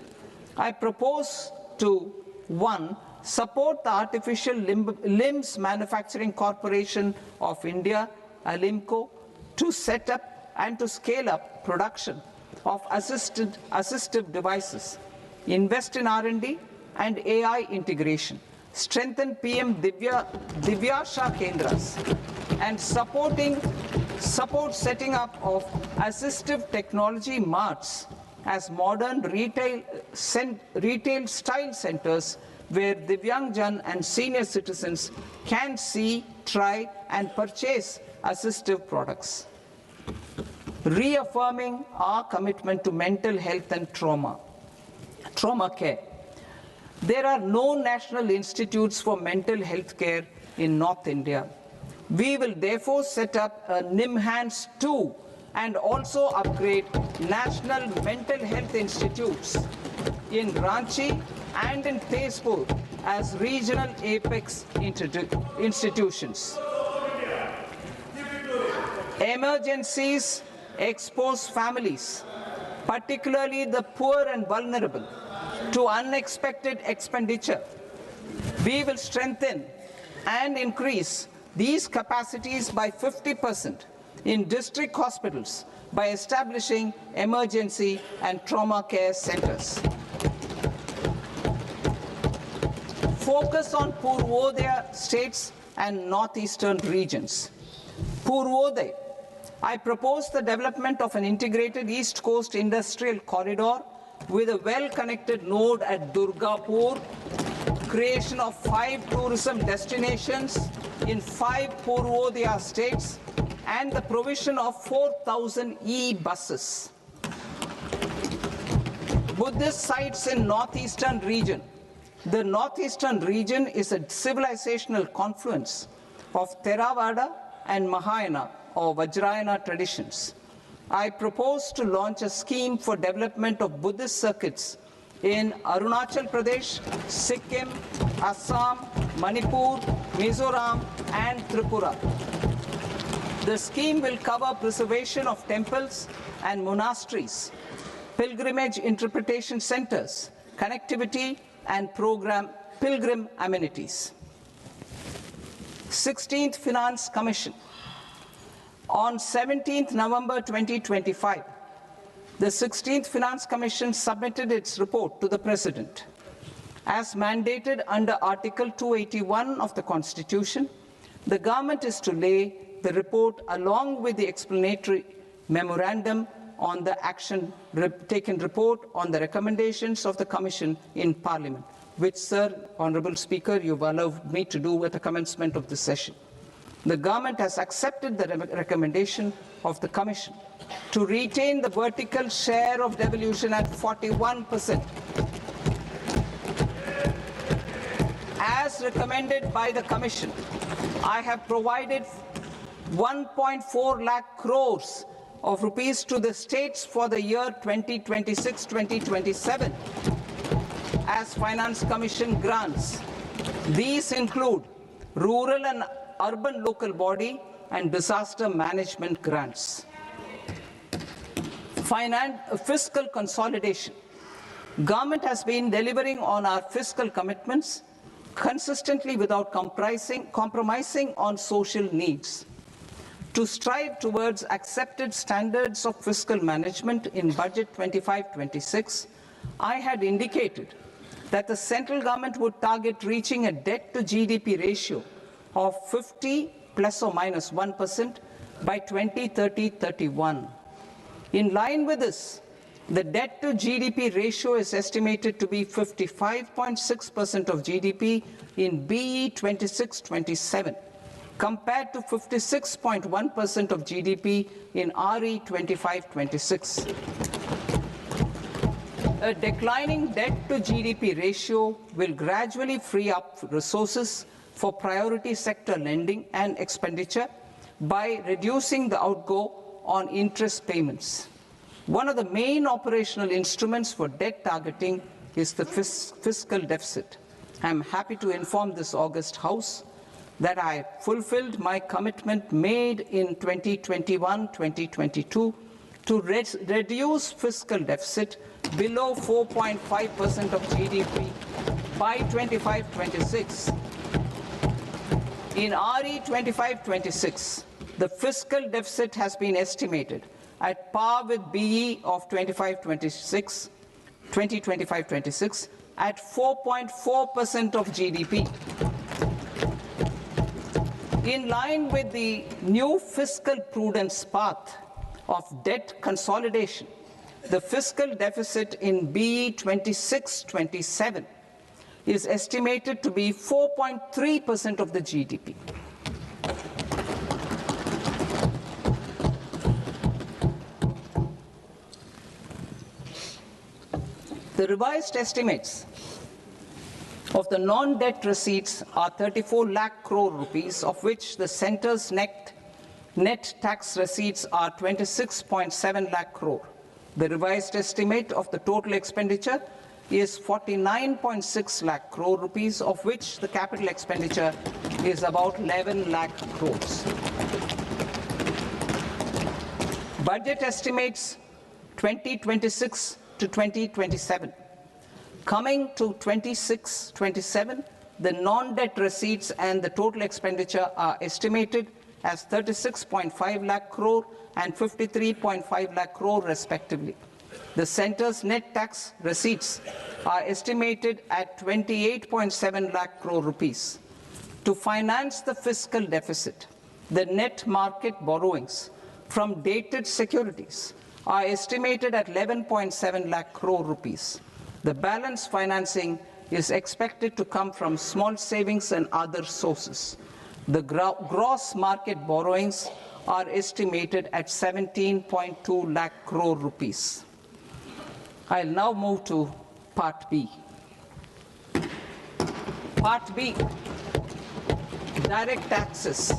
Speaker 2: I propose to 1. Support the Artificial Limbs Manufacturing Corporation of India, ALIMCO, to set up and to scale up production of assistive devices, invest in R&D and AI integration, strengthen PM Divyasha Kendras, and support setting up of assistive technology marts as modern retail style centers where Divyangjan and senior citizens can see, try, and purchase assistive products. Reaffirming our commitment to mental health and trauma care. There are no national institutes for mental health care in North India. We will therefore set up a NIMHANS 2 and also upgrade national mental health institutes in Ranchi and in Tezpur as regional apex institutions. Emergencies expose families, particularly the poor and vulnerable, to unexpected expenditure. We will strengthen and increase these capacities by 50% in district hospitals by establishing emergency and trauma care centers. Focus on Purvodaya states and northeastern regions. Purvodaya, I propose the development of an integrated East Coast industrial corridor with a well-connected node at Durgapur, creation of 5 tourism destinations in 5 Purvodaya states, and the provision of 4,000 e-buses. Buddhist sites in northeastern region. The northeastern region is a civilizational confluence of Theravada and Mahayana or Vajrayana traditions. I propose to launch a scheme for development of Buddhist circuits in Arunachal Pradesh, Sikkim, Assam, Manipur, Mizoram, and Tripura. The scheme will cover preservation of temples and monasteries, pilgrimage interpretation centers, connectivity, and pilgrim amenities. 16th Finance Commission. On 17th November 2025, the 16th Finance Commission submitted its report to the President. As mandated under Article 281 of the Constitution, the government is to lay the report along with the explanatory memorandum on the action taken report on the recommendations of the Commission in Parliament, which, Sir, Honourable Speaker, you've allowed me to do at the commencement of this session. The government has accepted the recommendation of the Commission to retain the vertical share of devolution at 41%. As recommended by the Commission, I have provided 1.4 lakh crores of rupees to the states for the year 2026-2027 as Finance Commission grants. These include rural and urban local body and disaster management grants. Fiscal consolidation. Government has been delivering on our fiscal commitments consistently without compromising on social needs. To strive towards accepted standards of fiscal management in Budget 25-26, I had indicated that the central government would target reaching a debt to GDP ratio of 50 plus or minus 1% by 2030-31. In line with this, the debt to GDP ratio is estimated to be 55.6% of GDP in BE 26-27, compared to 56.1% of GDP in RE 25-26. A declining debt to GDP ratio will gradually free up resources for priority sector lending and expenditure by reducing the outgo on interest payments. One of the main operational instruments for debt targeting is the fiscal deficit. I am happy to inform this august House that I fulfilled my commitment made in 2021-2022 to reduce fiscal deficit below 4.5% of GDP by 25-26. In RE 25-26, the fiscal deficit has been estimated at par with BE of 2025-26 at 4.4% of GDP. In line with the new fiscal prudence path of debt consolidation, the fiscal deficit in BE 26-27 is estimated to be 4.3% of the GDP. The revised estimates of the non-debt receipts are 34 lakh crore rupees, of which the centre's net tax receipts are 26.7 lakh crore. The revised estimate of the total expenditure is 49.6 lakh crore rupees, of which the capital expenditure is about 11 lakh crores. Budget estimates 2026 to 2027. Coming to 26-27, the non-debt receipts and the total expenditure are estimated as 36.5 lakh crore and 53.5 lakh crore respectively. The centre's net tax receipts are estimated at 28.7 lakh crore rupees. To finance the fiscal deficit, the net market borrowings from dated securities are estimated at 11.7 lakh crore rupees. The balance financing is expected to come from small savings and other sources. The gross market borrowings are estimated at 17.2 lakh crore rupees. I'll now move to Part B. Part B, direct taxes.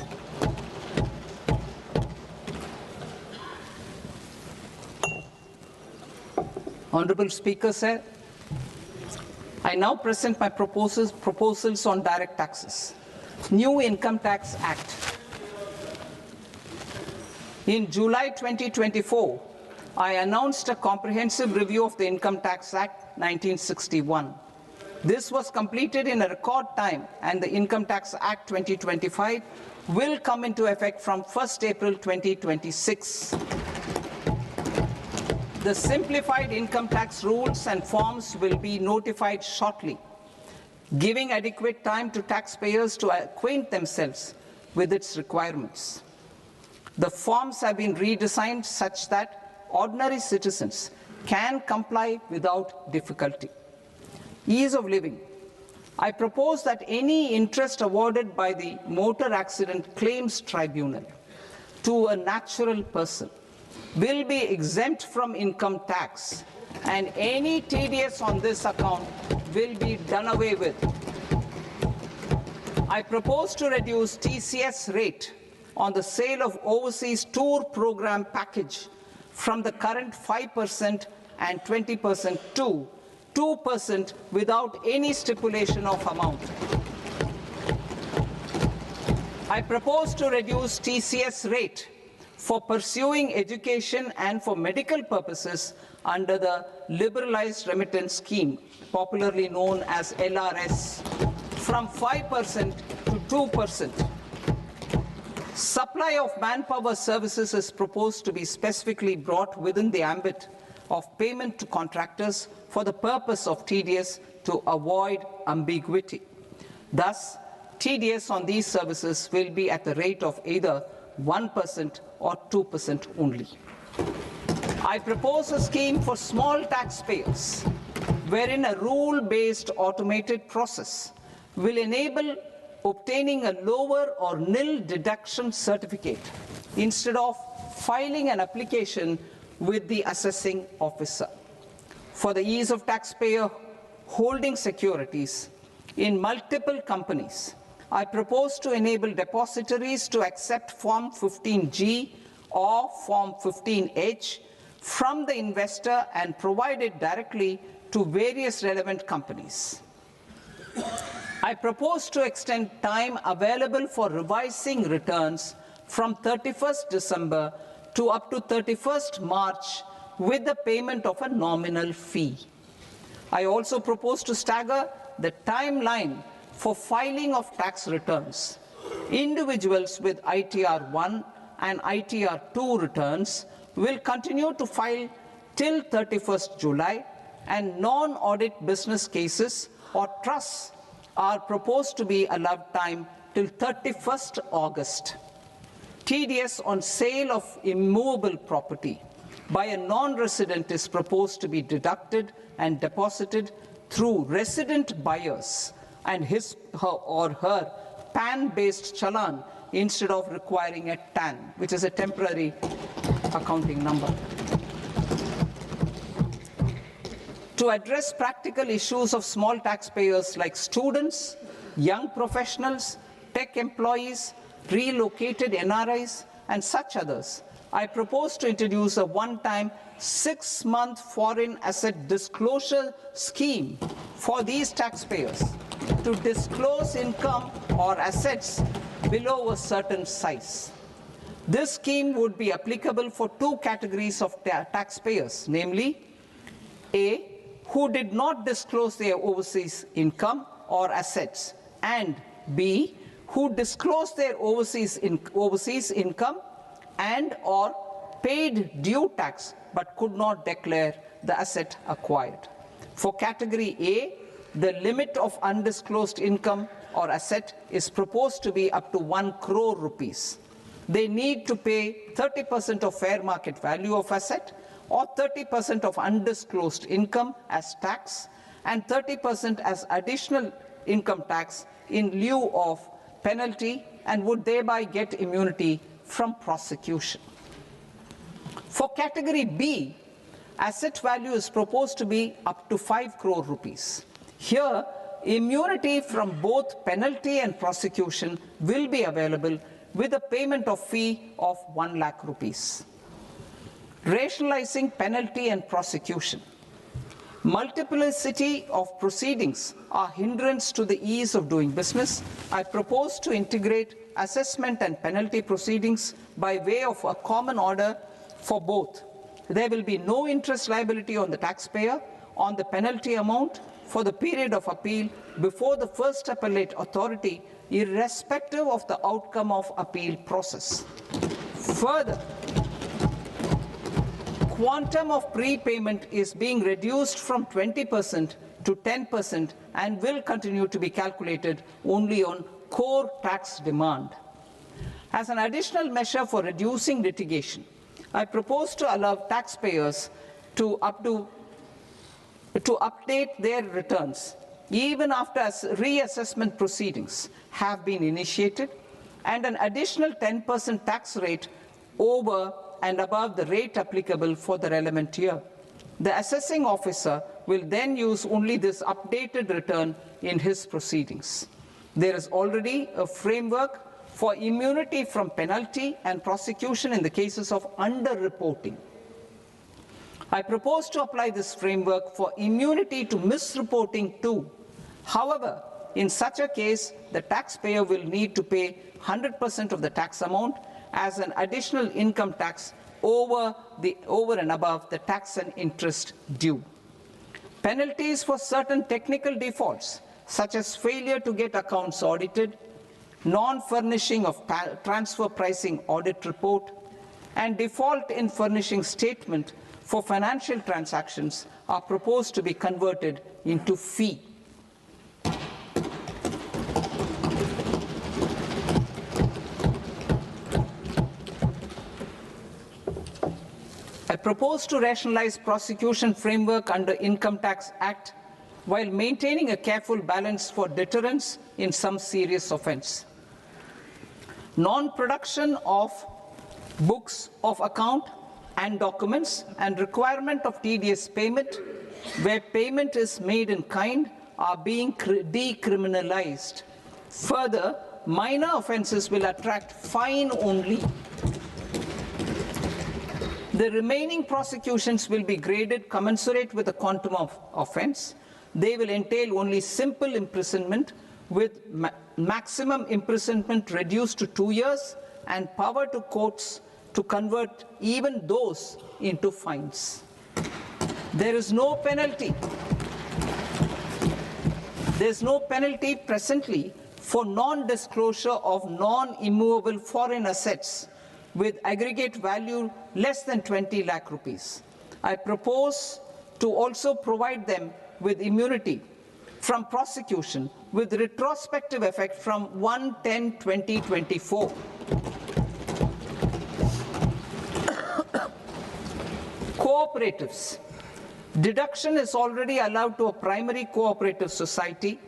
Speaker 2: Honorable Speaker, sir, I now present my proposals on direct taxes. New Income Tax Act. In July 2024, I announced a comprehensive review of the Income Tax Act 1961. This was completed in a record time, and the Income Tax Act 2025 will come into effect from 1st April 2026. The simplified income tax rules and forms will be notified shortly, giving adequate time to taxpayers to acquaint themselves with its requirements. The forms have been redesigned such that ordinary citizens can comply without difficulty. Ease of living. I propose that any interest awarded by the Motor Accident Claims Tribunal to a natural person will be exempt from income tax, and any TDS on this account will be done away with. I propose to reduce TCS rate on the sale of overseas tour program package from the current 5% and 20% to 2% without any stipulation of amount. I propose to reduce TCS rate for pursuing education and for medical purposes under the Liberalized Remittance Scheme, popularly known as LRS, from 5% to 2%. Supply of manpower services is proposed to be specifically brought within the ambit of payment to contractors for the purpose of TDS to avoid ambiguity. Thus, TDS on these services will be at the rate of either 1% or 2% only. I propose a scheme for small taxpayers, wherein a rule-based automated process will enable obtaining a lower or nil deduction certificate instead of filing an application with the assessing officer. For the ease of taxpayer holding securities in multiple companies, I propose to enable depositories to accept Form 15G or Form 15H from the investor and provide it directly to various relevant companies. I propose to extend time available for revising returns from 31st December to up to 31st March with the payment of a nominal fee. I also propose to stagger the timeline for filing of tax returns. Individuals with ITR 1 and ITR 2 returns will continue to file till 31st July, and non-audit business cases or trusts are proposed to be allowed time till 31st August. TDS on sale of immovable property by a non-resident is proposed to be deducted and deposited through resident buyers and his or her PAN-based challan instead of requiring a TAN, which is a temporary accounting number. To address practical issues of small taxpayers like students, young professionals, tech employees, relocated NRIs, and such others, I propose to introduce a one-time 6-month foreign asset disclosure scheme for these taxpayers to disclose income or assets below a certain size. This scheme would be applicable for two categories of taxpayers, namely, A, who did not disclose their overseas income or assets, and B, who disclosed their overseas income and or paid due tax but could not declare the asset acquired. For category A, the limit of undisclosed income or asset is proposed to be up to 1 crore rupees. they need to pay 30% of fair market value of asset or 30% of undisclosed income as tax and 30% as additional income tax in lieu of penalty and would thereby get immunity from prosecution. For category B, asset value is proposed to be up to 5 crore rupees. Here, immunity from both penalty and prosecution will be available with a payment of fee of 1 lakh rupees. Rationalizing penalty and prosecution. Multiplicity of proceedings are hindrance to the ease of doing business. I propose to integrate assessment and penalty proceedings by way of a common order for both. There will be no interest liability on the taxpayer on the penalty amount for the period of appeal before the first appellate authority, irrespective of the outcome of appeal process. Further, quantum of prepayment is being reduced from 20% to 10% and will continue to be calculated only on core tax demand. As an additional measure for reducing litigation, I propose to allow taxpayers to update their returns even after reassessment proceedings have been initiated and an additional 10% tax rate over and above the rate applicable for the relevant year. The assessing officer will then use only this updated return in his proceedings. There is already a framework for immunity from penalty and prosecution in the cases of underreporting. I propose to apply this framework for immunity to misreporting too. However, in such a case, the taxpayer will need to pay 100% of the tax amount as an additional income tax over and above the tax and interest due. Penalties for certain technical defaults, such as failure to get accounts audited, non-furnishing of transfer pricing audit report, and default in furnishing statement for financial transactions are proposed to be converted into fee. I propose to rationalize prosecution framework under Income Tax Act while maintaining a careful balance for deterrence in some serious offence. Non-production of books of account and documents and requirement of TDS payment where payment is made in kind are being decriminalized. Further, minor offences will attract fine only. The remaining prosecutions will be graded commensurate with the quantum of offence. They will entail only simple imprisonment with maximum imprisonment reduced to 2 years and power to courts to convert even those into fines. There is no penalty. There is no penalty presently for non-disclosure of non-immovable foreign assets with aggregate value less than 20 lakh rupees. I propose to also provide them with immunity from prosecution with retrospective effect from 1/10/2024. Cooperatives. Deduction is already allowed to a primary cooperative society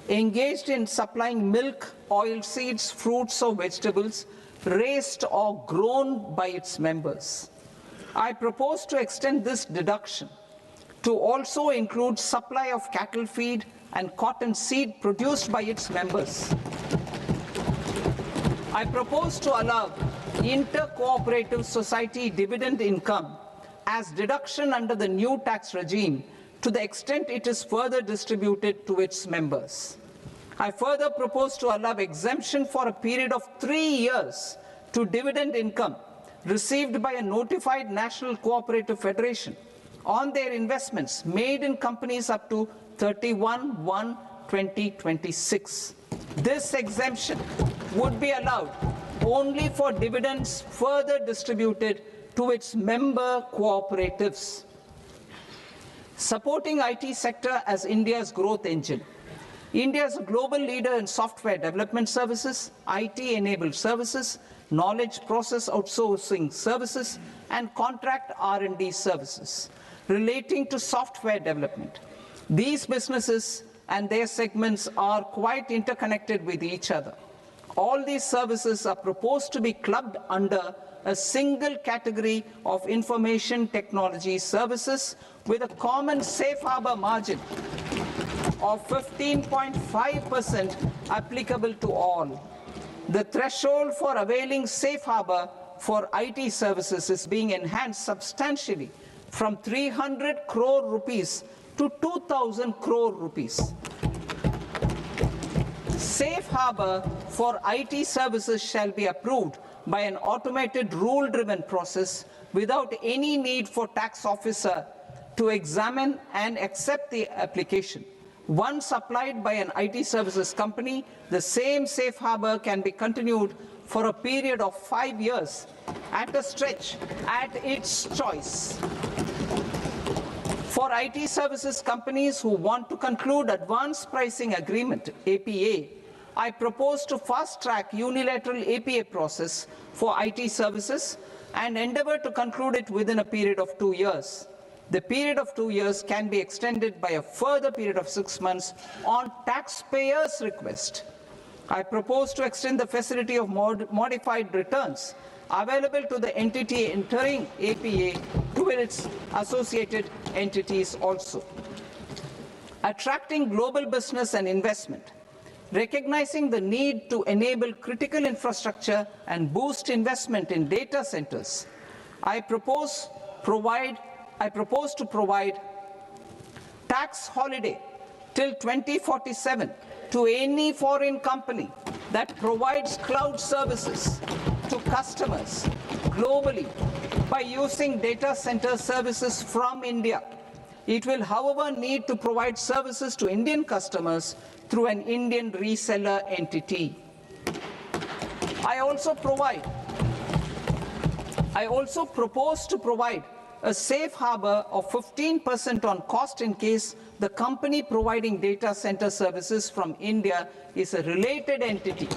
Speaker 2: engaged in supplying milk, oilseeds, fruits or vegetables raised or grown by its members. I propose to extend this deduction to also include supply of cattle feed and cotton seed produced by its members. I propose to allow inter-cooperative society dividend income as deduction under the new tax regime to the extent it is further distributed to its members. I further propose to allow exemption for a period of 3 years to dividend income received by a notified national cooperative federation on their investments made in companies up to 31/1/2026. This exemption would be allowed only for dividends further distributed to its member cooperatives. Supporting IT sector as India's growth engine. India is a global leader in software development services, IT-enabled services, knowledge process outsourcing services, and contract R&D services relating to software development. These businesses and their segments are quite interconnected with each other. All these services are proposed to be clubbed under a single category of information technology services with a common safe harbor margin of 15.5% applicable to all. The threshold for availing safe harbor for IT services is being enhanced substantially from 300 crore rupees to 2,000 crore rupees. Safe harbor for IT services shall be approved by an automated rule-driven process without any need for tax officer to examine and accept the application. Once applied by an IT services company, the same safe harbor can be continued for a period of 5 years at a stretch at its choice. For IT services companies who want to conclude advanced pricing agreement, APA, I propose to fast-track unilateral APA process for IT services and endeavor to conclude it within a period of 2 years. The period of 2 years can be extended by a further period of 6 months on taxpayers' request. I propose to extend the facility of modified returns available to the entity entering APA to its associated entities also. Attracting global business and investment. Recognizing the need to enable critical infrastructure and boost investment in data centers, I propose to provide tax holiday till 2047 to any foreign company that provides cloud services to customers globally by using data center services from India. It will, however, need to provide services to Indian customers through an Indian reseller entity. I also propose to provide a safe harbor of 15% on cost in case the company providing data center services from India is a related entity.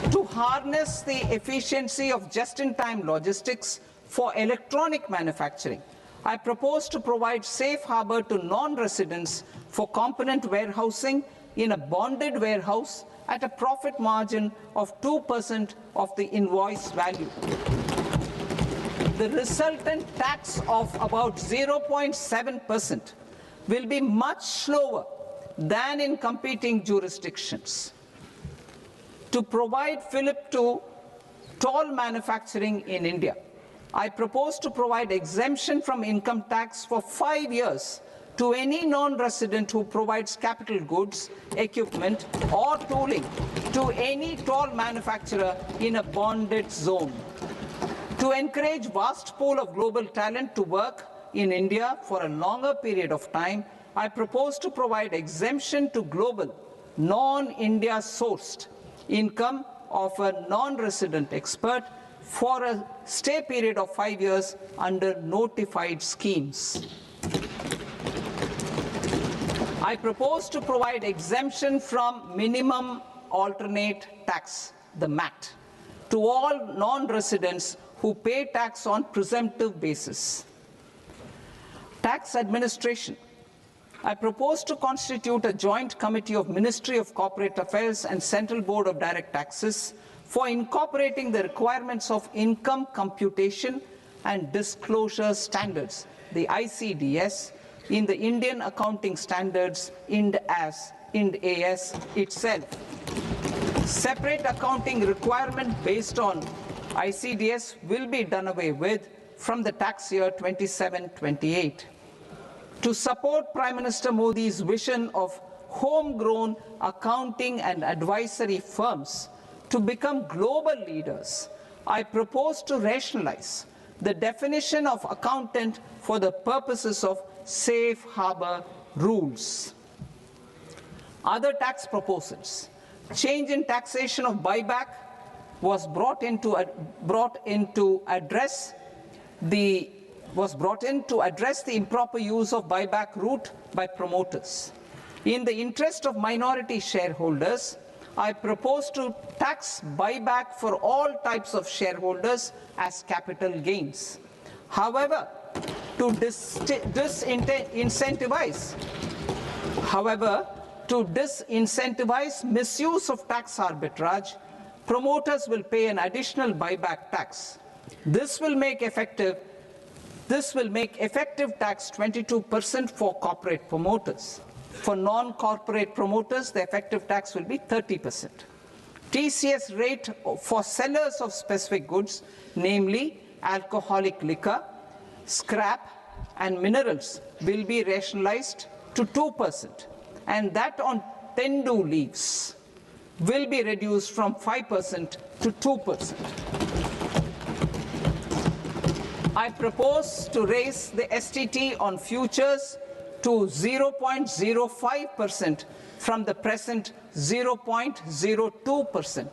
Speaker 2: To harness the efficiency of just-in-time logistics for electronic manufacturing, I propose to provide safe harbor to non-residents for component warehousing in a bonded warehouse at a profit margin of 2% of the invoice value. The resultant tax of about 0.7% will be much lower than in competing jurisdictions. To provide fillip to toll manufacturing in India, I propose to provide exemption from income tax for 5 years to any non-resident who provides capital goods, equipment, or tooling to any toll manufacturer in a bonded zone. To encourage vast pool of global talent to work in India for a longer period of time, I propose to provide exemption to global, non-India sourced income of a non-resident expert for a stay period of 5 years under notified schemes. I propose to provide exemption from minimum alternate tax, the MAT, to all non-residents who pay tax on presumptive basis. Tax administration. I propose to constitute a joint committee of Ministry of Corporate Affairs and Central Board of Direct Taxes for incorporating the requirements of income computation and disclosure standards, the ICDS, in the Indian Accounting Standards, IND AS itself. Separate accounting requirement based on ICDS will be done away with from the tax year 27-28. To support Prime Minister Modi's vision of homegrown accounting and advisory firms to become global leaders, I propose to rationalize the definition of accountant for the purposes of safe harbor rules. Other tax proposals. Change in taxation of buyback was brought in to address the improper use of buyback route by promoters. In the interest of minority shareholders, I propose to tax buyback for all types of shareholders as capital gains. However, to disincentivize misuse of tax arbitrage, promoters will pay an additional buyback tax. This will make effective tax 22% for corporate promoters. For non-corporate promoters, the effective tax will be 30%. TCS rate for sellers of specific goods, namely alcoholic liquor, scrap, and minerals, will be rationalized to 2%, and that on tendu leaves will be reduced from 5% to 2%. I propose to raise the STT on futures to 0.05% from the present 0.02%.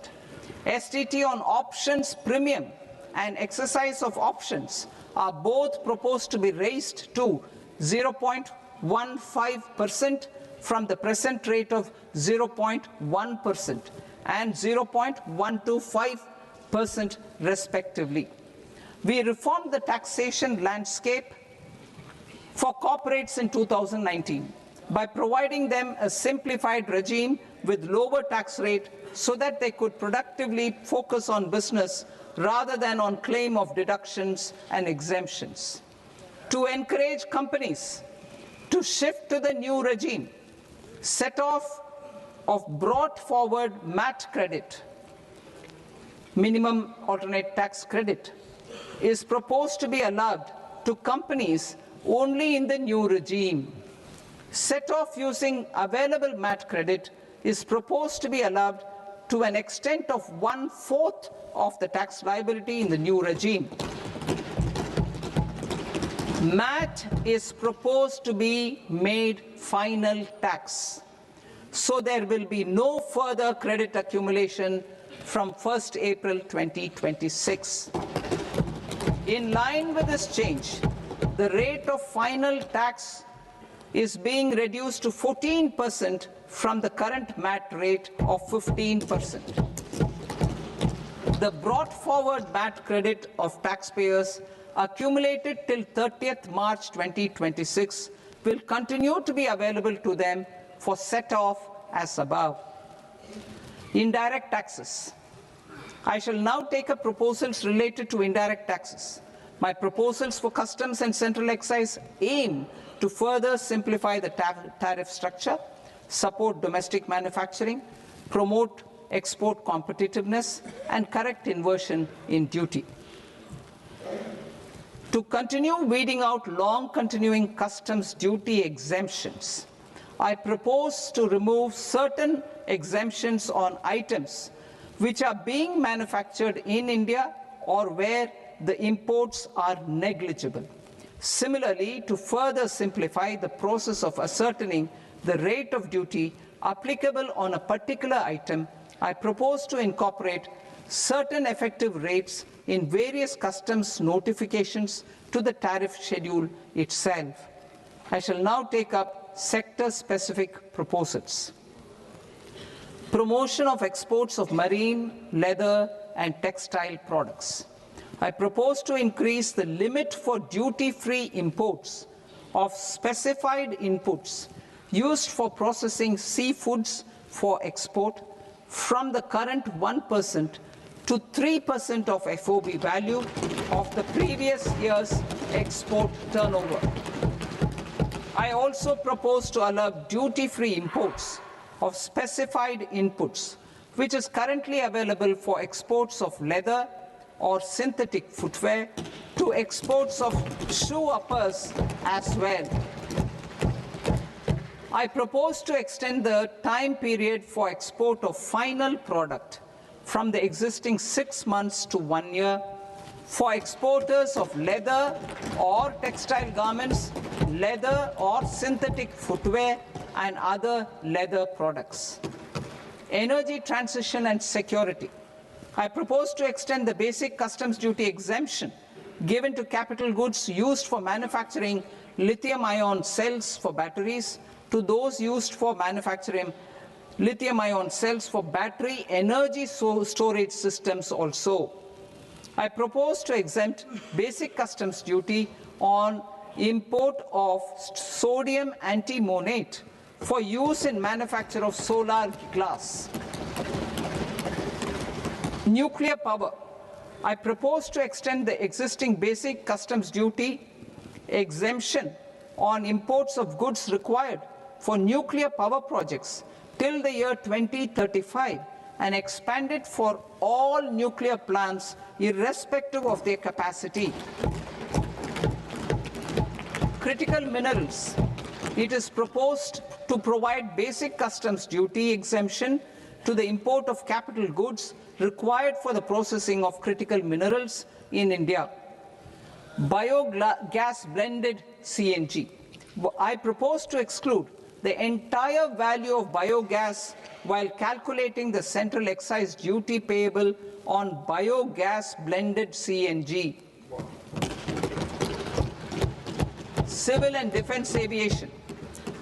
Speaker 2: STT on options premium and exercise of options are both proposed to be raised to 0.15% from the present rate of 0.1% and 0.125% respectively. We reformed the taxation landscape for corporates in 2019 by providing them a simplified regime with lower tax rate so that they could productively focus on business rather than on claim of deductions and exemptions. To encourage companies to shift to the new regime, set-off of brought forward MAT credit, minimum alternate tax credit, is proposed to be allowed to companies only in the new regime. Set-off using available MAT credit is proposed to be allowed to an extent of 1/4 of the tax liability in the new regime. MAT is proposed to be made final tax, so there will be no further credit accumulation from 1st April 2026. In line with this change, the rate of final tax is being reduced to 14% from the current MAT rate of 15%. The brought forward MAT credit of taxpayers accumulated till 30th March 2026 will continue to be available to them for set-off as above. Indirect taxes. I shall now take up proposals related to indirect taxes. My proposals for customs and central excise aim to further simplify the tariff structure, support domestic manufacturing, promote export competitiveness, and correct inversion in duty. To continue weeding out long-continuing customs duty exemptions, I propose to remove certain exemptions on items which are being manufactured in India or where the imports are negligible. Similarly, to further simplify the process of ascertaining the rate of duty applicable on a particular item, I propose to incorporate certain effective rates in various customs notifications to the tariff schedule itself. I shall now take up sector-specific proposals. Promotion of exports of marine, leather, and textile products. I propose to increase the limit for duty-free imports of specified inputs used for processing seafoods for export from the current 1% to 3% of FOB value of the previous year's export turnover. I also propose to allow duty-free imports of specified inputs, which is currently available for exports of leather or synthetic footwear, to exports of shoe uppers as well. I propose to extend the time period for export of final product from the existing 6 months to 1 year for exporters of leather or textile garments, leather or synthetic footwear, and other leather products. Energy transition and security. I propose to extend the basic customs duty exemption given to capital goods used for manufacturing lithium-ion cells for batteries to those used for manufacturing lithium-ion cells for battery energy storage systems also. I propose to exempt basic customs duty on import of sodium antimonate for use in manufacture of solar glass. Nuclear power. I propose to extend the existing basic customs duty exemption on imports of goods required for nuclear power projects till the year 2035 and expand it for all nuclear plants irrespective of their capacity. Critical minerals. It is proposed to provide basic customs duty exemption to the import of capital goods required for the processing of critical minerals in India. Biogas blended CNG. I propose to exclude the entire value of biogas while calculating the central excise duty payable on biogas blended CNG. Civil and defense aviation.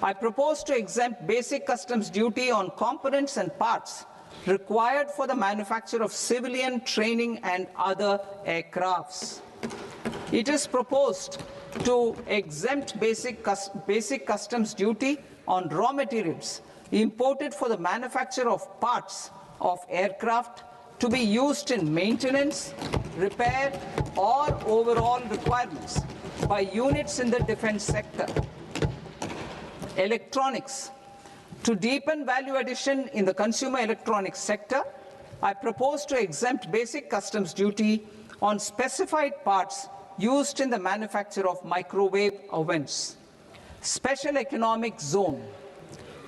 Speaker 2: I propose to exempt basic customs duty on components and parts required for the manufacture of civilian training and other aircrafts. It is proposed to exempt basic customs duty on raw materials imported for the manufacture of parts of aircraft to be used in maintenance, repair, or overall requirements by units in the defense sector. Electronics. To deepen value addition in the consumer electronics sector, I propose to exempt basic customs duty on specified parts used in the manufacture of microwave ovens. Special economic zone.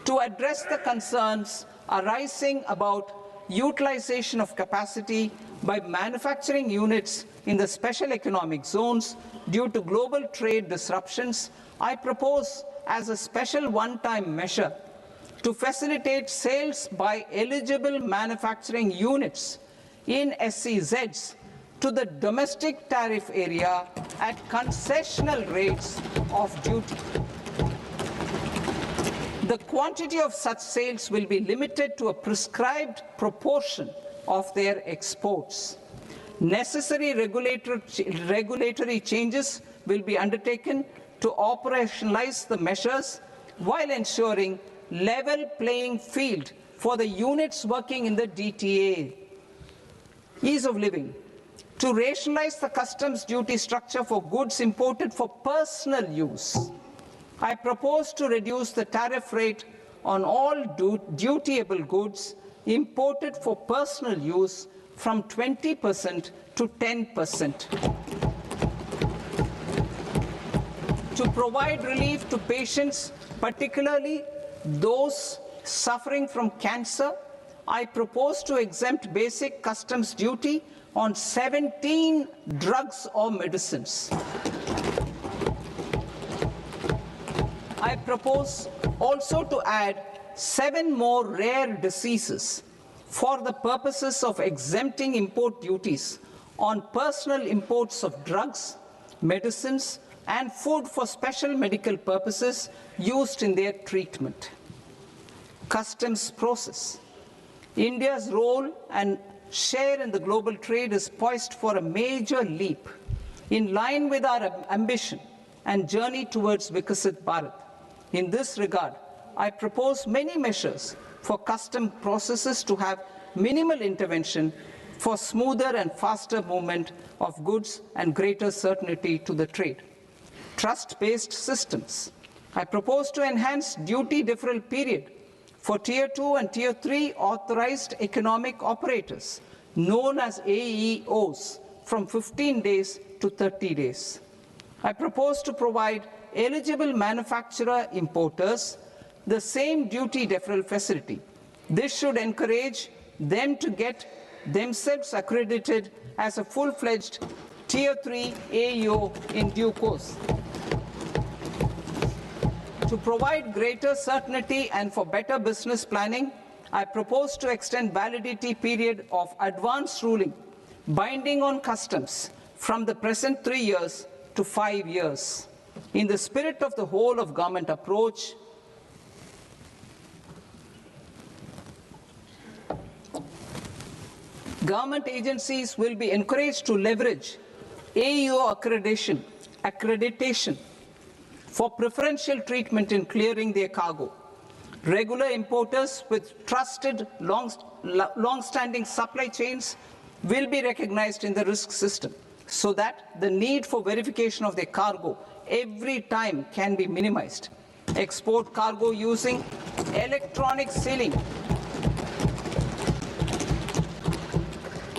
Speaker 2: To address the concerns arising about utilization of capacity by manufacturing units in the special economic zones due to global trade disruptions, I propose as a special one-time measure to facilitate sales by eligible manufacturing units in SEZs to the domestic tariff area at concessional rates of duty. The quantity of such sales will be limited to a prescribed proportion of their exports. Necessary regulatory changes will be undertaken to operationalize the measures while ensuring level playing field for the units working in the DTA. Ease of living. To rationalize the customs duty structure for goods imported for personal use, I propose to reduce the tariff rate on all dutiable goods imported for personal use from 20% to 10%. To provide relief to patients, particularly those suffering from cancer, I propose to exempt basic customs duty on 17 drugs or medicines. I propose also to add 7 more rare diseases for the purposes of exempting import duties on personal imports of drugs, medicines, and food for special medical purposes used in their treatment. Customs process. India's role and share in the global trade is poised for a major leap in line with our ambition and journey towards Viksit Bharat. In this regard, I propose many measures for custom processes to have minimal intervention for smoother and faster movement of goods and greater certainty to the trade. Trust-based systems. I propose to enhance duty deferral period for Tier 2 and Tier 3 authorized economic operators, known as AEOs, from 15 days to 30 days. I propose to provide eligible manufacturer importers the same duty deferral facility. This should encourage them to get themselves accredited as a full-fledged Tier 3 AEO in due course. To provide greater certainty and for better business planning, I propose to extend validity period of advance ruling binding on customs from the present 3 years to 5 years. In the spirit of the whole of government approach, Government agencies will be encouraged to leverage AEO accreditation for preferential treatment in clearing their cargo. Regular importers with trusted long-standing supply chains will be recognized in the risk system so that the need for verification of their cargo every time can be minimized. Export cargo using electronic sealing.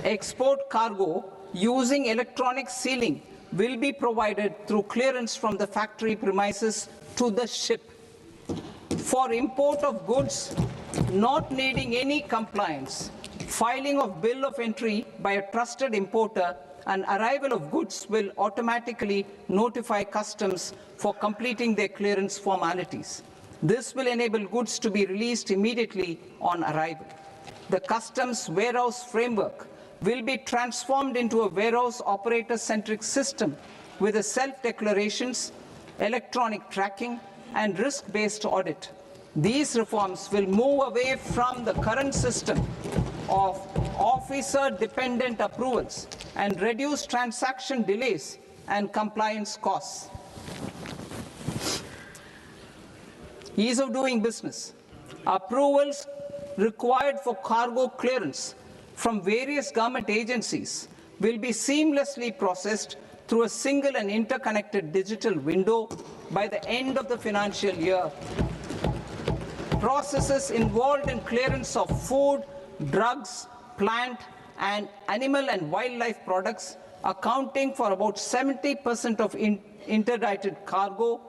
Speaker 2: Export cargo using electronic sealing will be provided through clearance from the factory premises to the ship. For import of goods not needing any compliance, filing of bill of entry by a trusted importer and arrival of goods will automatically notify customs for completing their clearance formalities. This will enable goods to be released immediately on arrival. The customs warehouse framework will be transformed into a warehouse operator-centric system with a self-declarations, electronic tracking, and risk-based audit. These reforms will move away from the current system of officer-dependent approvals and reduce transaction delays and compliance costs. Ease of doing business. Approvals required for cargo clearance from various government agencies will be seamlessly processed through a single and interconnected digital window by the end of the financial year. Processes involved in clearance of food, drugs, plant, and animal and wildlife products, accounting for about 70% of interdicted cargo,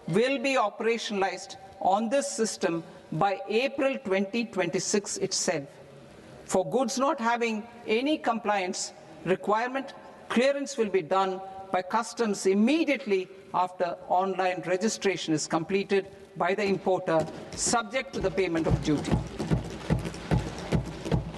Speaker 2: will be operationalized on this system by April 2026 itself. For goods not having any compliance requirement, clearance will be done by customs immediately after online registration is completed by the importer, subject to the payment of duty.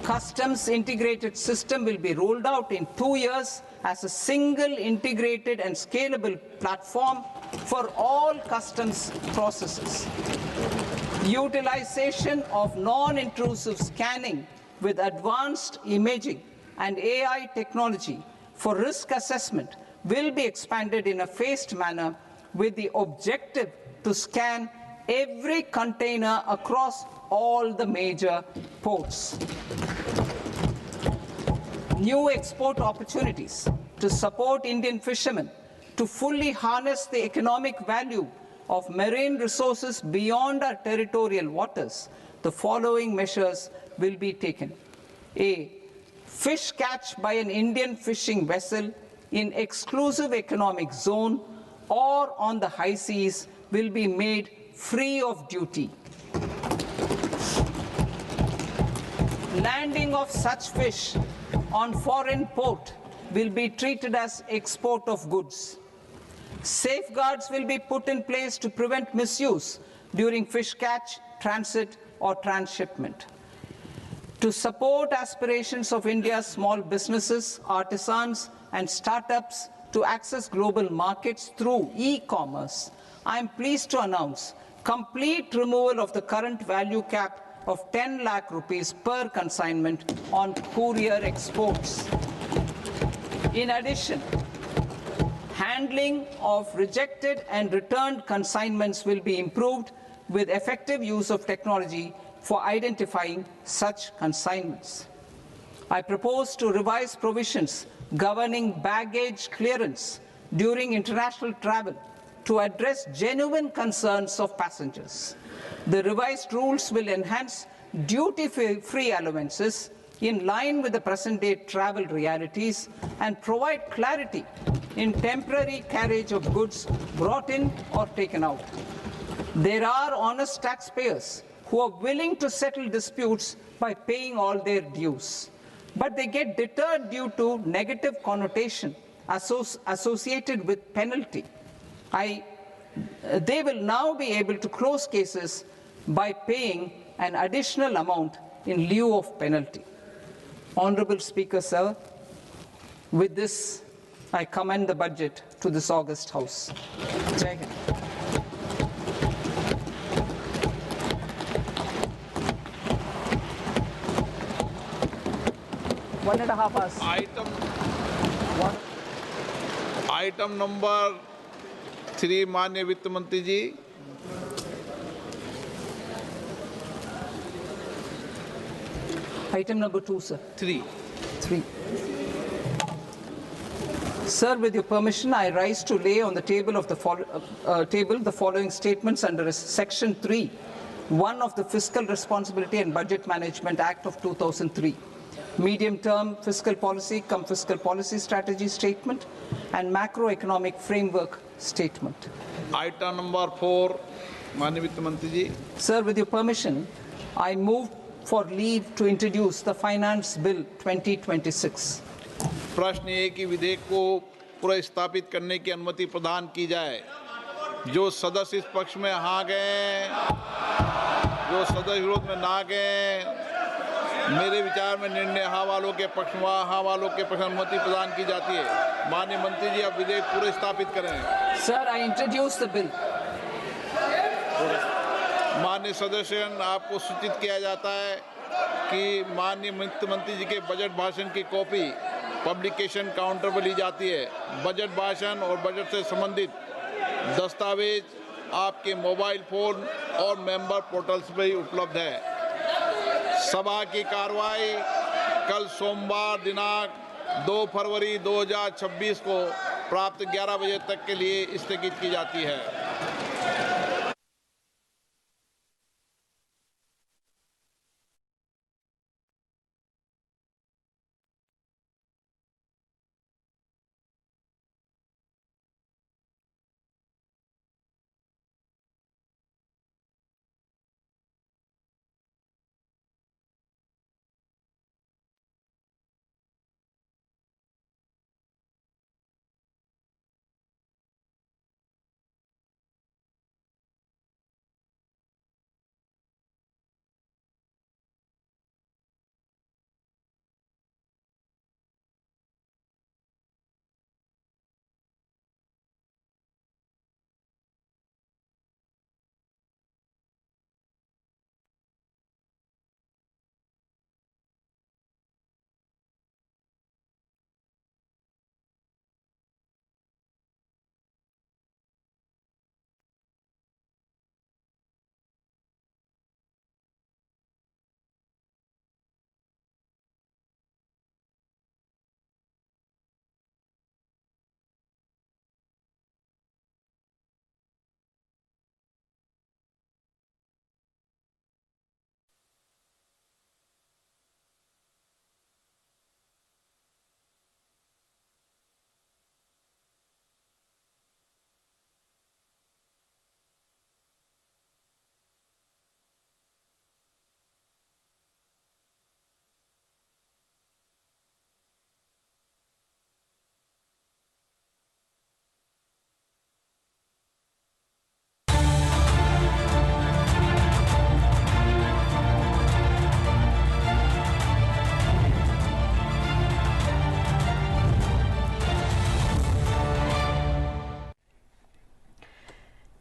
Speaker 2: Customs integrated system will be rolled out in 2 years as a single integrated and scalable platform for all customs processes. Utilization of non-intrusive scanning with advanced imaging and AI technology for risk assessment will be expanded in a phased manner with the objective to scan every container across all the major ports. New export opportunities to support Indian fishermen to fully harness the economic value of marine resources beyond our territorial waters. The following measures will be taken. A. Fish catch by an Indian fishing vessel in exclusive economic zone or on the high seas will be made free of duty. Landing of such fish on foreign port will be treated as export of goods. Safeguards will be put in place to prevent misuse during fish catch, transit, or transshipment. To support aspirations of India's small businesses, artisans, and startups to access global markets through e-commerce, I am pleased to announce complete removal of the current value cap of 10 lakh rupees per consignment on courier exports. In addition, handling of rejected and returned consignments will be improved with effective use of technology for identifying such consignments. I propose to revise provisions governing baggage clearance during international travel to address genuine concerns of passengers. The revised rules will enhance duty-free allowances in line with the present-day travel realities and provide clarity in temporary carriage of goods brought in or taken out. There are honest taxpayers who are willing to settle disputes by paying all their dues, but they get deterred due to negative connotation associated with penalty. They will now be able to close cases by paying an additional amount in lieu of penalty. Honorable Speaker, sir, with this, I commend the budget to this august House. Jai Hind. 1.5 hours.
Speaker 1: Item number 3 माननीय वित्त मंत्री जी।
Speaker 2: Item number 2, sir.
Speaker 1: 3।
Speaker 2: 3. Sir, with your permission, I rise to lay on the table of the following statements under Section 3, 1 of the Fiscal Responsibility and Budget Management Act of 2003, medium-term fiscal policy cum fiscal policy strategy statement, and macroeconomic framework statement.
Speaker 1: Item number 4 माननीय वित्त मंत्री जी।
Speaker 2: Sir, with your permission, I move for leave to introduce the Finance Bill 2026.
Speaker 1: प्रश्न ये कि विधेयक को पुनर्स्थापित करने की अनुमति प्रदान की जाए। जो सदस्य इस पक्ष में हाँ गए, जो सदस्य विरोध में ना गए, मेरे विचार में निर्णय हाँ वालों के पक्ष में हाँ वालों के पक्ष में अनुमति प्रदान की जाती है। माननीय मंत्री जी, अब विधेयक पुनर्स्थापित करें।
Speaker 2: Sir, I introduce the bill.
Speaker 1: माननीय सदस्यगण, आपको सूचित किया जाता है कि माननीय वित्त मंत्री जी के बजट भाषण की कॉपी पब्लिकेशन काउंटर पर ली जाती है। बजट भाषण और बजट से संबंधित दस्तावेज आपके मोबाइल फोन और मेंबर पोर्टल्स पर ही उपलब्ध है। सभा की कार्रवाई कल सोमवार दिनांक 2 फरवरी 2026 को प्राप्त 11 बजे तक के लिए स्थगित की जाती है।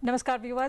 Speaker 3: नमस्कार व्यूअर्स,